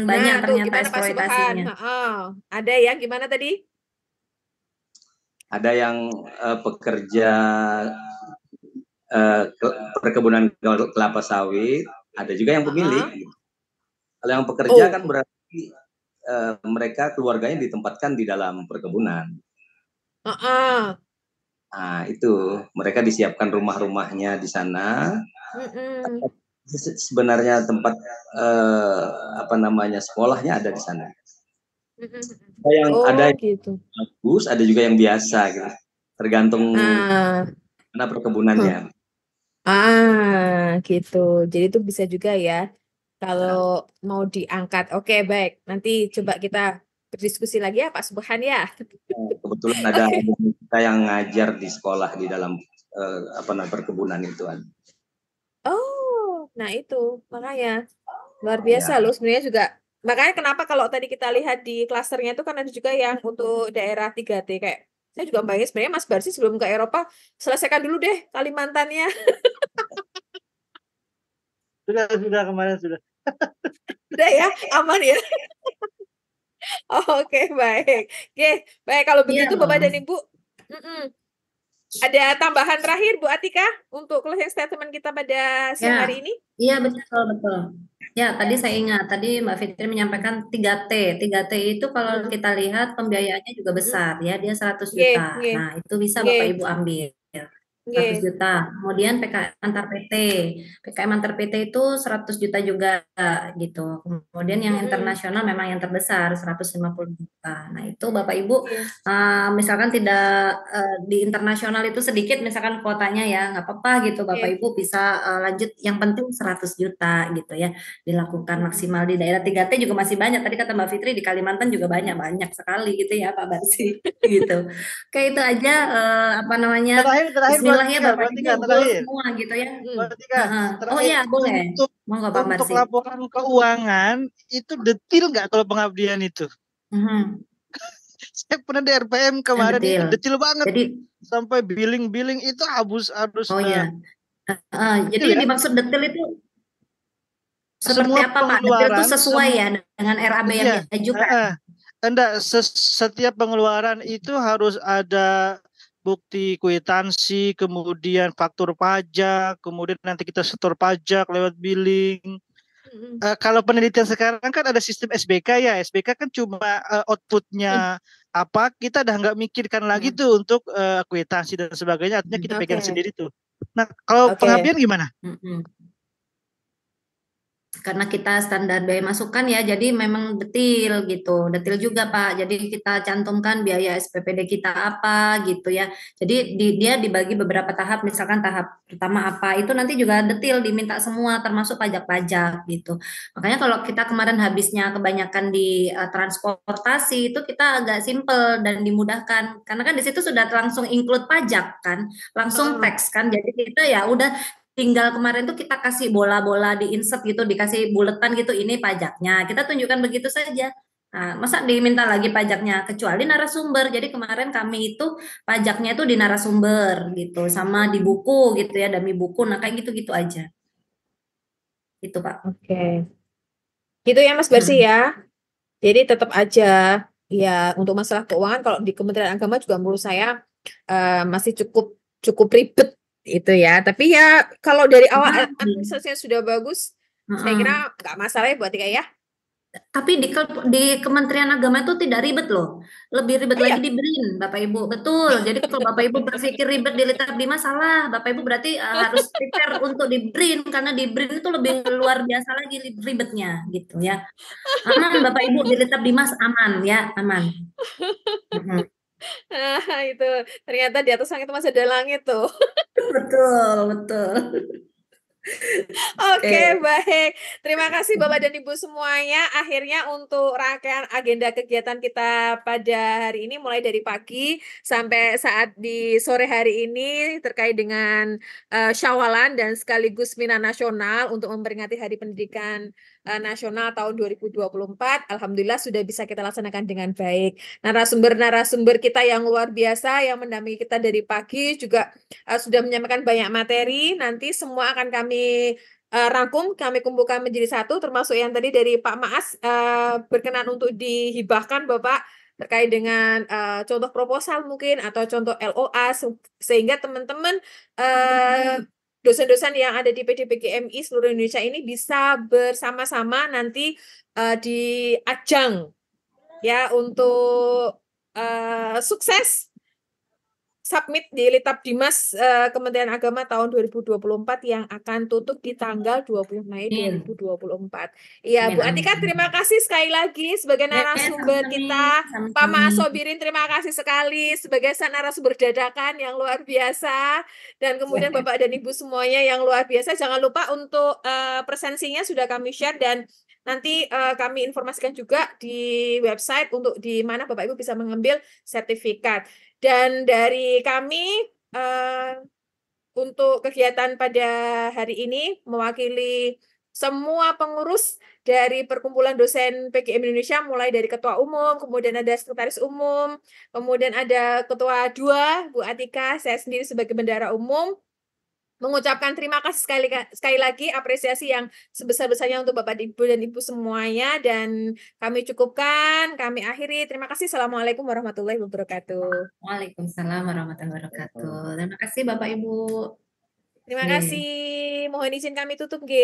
Speaker 1: Banyak ternyata eksploitasinya.
Speaker 2: Ada yang gimana tadi?
Speaker 6: Ada yang pekerja perkebunan kelapa sawit, ada juga yang pemilik. Kalau yang pekerja kan berarti mereka keluarganya ditempatkan di dalam perkebunan. Nah, itu mereka disiapkan rumah-rumahnya di sana. Sebenarnya tempat sekolahnya ada di sana. Ada yang
Speaker 2: gitu.
Speaker 6: Bagus, ada juga yang biasa gitu. Tergantung mana perkebunannya.
Speaker 2: Gitu. Jadi itu bisa juga ya kalau mau diangkat. Oke, baik. Nanti coba kita berdiskusi lagi ya Pak Subhan ya.
Speaker 6: Kebetulan ada kita yang ngajar di sekolah di dalam perkebunan itu.
Speaker 2: Nah itu makanya luar biasa loh sebenarnya juga. Makanya kenapa kalau tadi kita lihat di klasternya itu kan ada juga yang untuk daerah 3T kayak saya juga bayangin sebenarnya Mas Barsi sebelum ke Eropa selesaikan dulu deh Kalimantannya.
Speaker 7: Sudah kemarin sudah.
Speaker 2: Udah ya, aman ya. Oke, baik. Oke, baik kalau begitu Bapak dan Ibu. Ada tambahan terakhir Bu Atika untuk closing statement kita pada siang hari ini?
Speaker 1: Iya, betul. Ya, tadi saya ingat, tadi Mbak Fitri menyampaikan 3T. 3T itu kalau kita lihat pembiayaannya juga besar ya, dia 100 juta. Nah, itu bisa Bapak Ibu ambil. 100 juta. Kemudian PKM antar PT. PKM antar PT itu 100 juta juga gitu. Kemudian yang internasional memang yang terbesar 150 juta. Nah, itu Bapak Ibu misalkan tidak di internasional itu sedikit misalkan kuotanya ya, nggak apa-apa gitu. Bapak Ibu bisa lanjut yang penting 100 juta gitu ya. Dilakukan maksimal di daerah 3T juga masih banyak. Tadi kata Mbak Fitri di Kalimantan juga banyak sekali gitu ya Pak Barsi gitu. Kayak itu aja
Speaker 7: terakhir
Speaker 1: Bismillahnya Bapak Ibu semua gitu ya. Oh iya boleh.
Speaker 7: Untuk laporan keuangan itu detil nggak kalau pengabdian itu? Saya pernah di RPM kemarin itu detil banget. Jadi, sampai billing itu harus.
Speaker 1: Oh iya. Jadi dimaksud detil itu seperti apa Pak? Detil itu sesuai ya dengan RAB yang diajukan.
Speaker 7: Setiap pengeluaran itu harus ada bukti kwitansi, kemudian faktur pajak, kemudian nanti kita setor pajak lewat billing. Kalau penelitian sekarang kan ada sistem SBK ya, SBK kan cuma outputnya apa, kita udah nggak mikirkan lagi tuh untuk kwitansi dan sebagainya, artinya kita pegang sendiri tuh. Nah kalau pengabdian gimana?
Speaker 1: karena kita standar biaya masukan ya, jadi memang detil gitu, detil juga Pak. Jadi kita cantumkan biaya SPPD kita apa gitu ya. Jadi dia dibagi beberapa tahap, misalkan tahap pertama apa, itu nanti juga detil diminta semua termasuk pajak-pajak gitu. Makanya kalau kita kemarin habisnya kebanyakan di transportasi itu kita agak simple dan dimudahkan karena kan di situ sudah langsung include pajak kan, langsung tax kan. Jadi kita ya udah tinggal kemarin tuh kita kasih bola-bola di insert gitu, dikasih buletan gitu, ini pajaknya. Kita tunjukkan begitu saja. Nah, masa diminta lagi pajaknya? Kecuali narasumber. Jadi kemarin kami itu pajaknya itu di narasumber gitu, sama di buku gitu ya, dami buku. Nah kayak gitu-gitu aja. Itu Pak.
Speaker 2: Oke. Gitu ya Mas Barsi ya. Jadi tetap aja ya untuk masalah keuangan kalau di Kementerian Agama juga menurut saya masih cukup ribet itu ya. Tapi ya kalau dari awal administrasinya sudah bagus, saya kira nggak masalah ya buat Tika ya.
Speaker 1: Tapi di Kementerian Agama itu tidak ribet loh. Lebih ribet lagi di BRIN, Bapak Ibu. Betul. Jadi kalau Bapak Ibu berpikir ribet di Litab Dimas salah. Bapak Ibu berarti harus prepare untuk di BRIN karena di BRIN itu lebih luar biasa lagi ribetnya gitu ya. Aman Bapak Ibu di Litab Dimas aman ya, aman.
Speaker 2: Nah, itu ternyata di atas langit masih ada langit tuh.
Speaker 1: Betul, betul.
Speaker 2: Oke, baik. Terima kasih Bapak dan Ibu semuanya. Akhirnya untuk rangkaian agenda kegiatan kita pada hari ini mulai dari pagi sampai saat di sore hari ini terkait dengan Syawalan dan sekaligus Mina Nasional untuk memperingati Hari Pendidikan Nasional tahun 2024. Alhamdulillah sudah bisa kita laksanakan dengan baik. Narasumber-narasumber kita yang luar biasa yang mendampingi kita dari pagi juga sudah menyampaikan banyak materi. Nanti semua akan kami rangkum, kami kumpulkan menjadi satu, termasuk yang tadi dari Pak Maas berkenan untuk dihibahkan Bapak terkait dengan contoh proposal mungkin atau contoh LOA sehingga teman-teman dosen-dosen yang ada di PDPGMI seluruh Indonesia ini bisa bersama-sama nanti di ajang ya untuk sukses submit di Litab Dimas Kementerian Agama tahun 2024 yang akan tutup di tanggal 20 Mei 2024. Iya, Bu Atika, terima kasih sekali lagi sebagai narasumber kita. Pak Mas Sobirin, terima kasih sekali sebagai narasumber dadakan yang luar biasa. Dan kemudian Bapak dan Ibu semuanya yang luar biasa. Jangan lupa untuk presensinya sudah kami share dan nanti kami informasikan juga di website untuk di mana Bapak Ibu bisa mengambil sertifikat. Dan dari kami untuk kegiatan pada hari ini mewakili semua pengurus dari Perkumpulan Dosen PGM Indonesia mulai dari Ketua Umum, kemudian ada Sekretaris Umum, kemudian ada Ketua 2, Bu Atika, saya sendiri sebagai Bendahara Umum, mengucapkan terima kasih sekali lagi apresiasi yang sebesar-besarnya untuk Bapak Ibu dan Ibu semuanya dan kami cukupkan, kami akhiri. Terima kasih. Assalamualaikum warahmatullahi wabarakatuh.
Speaker 1: Waalaikumsalam warahmatullahi wabarakatuh. Terima kasih Bapak Ibu.
Speaker 2: Terima kasih. Mohon izin kami tutup, G.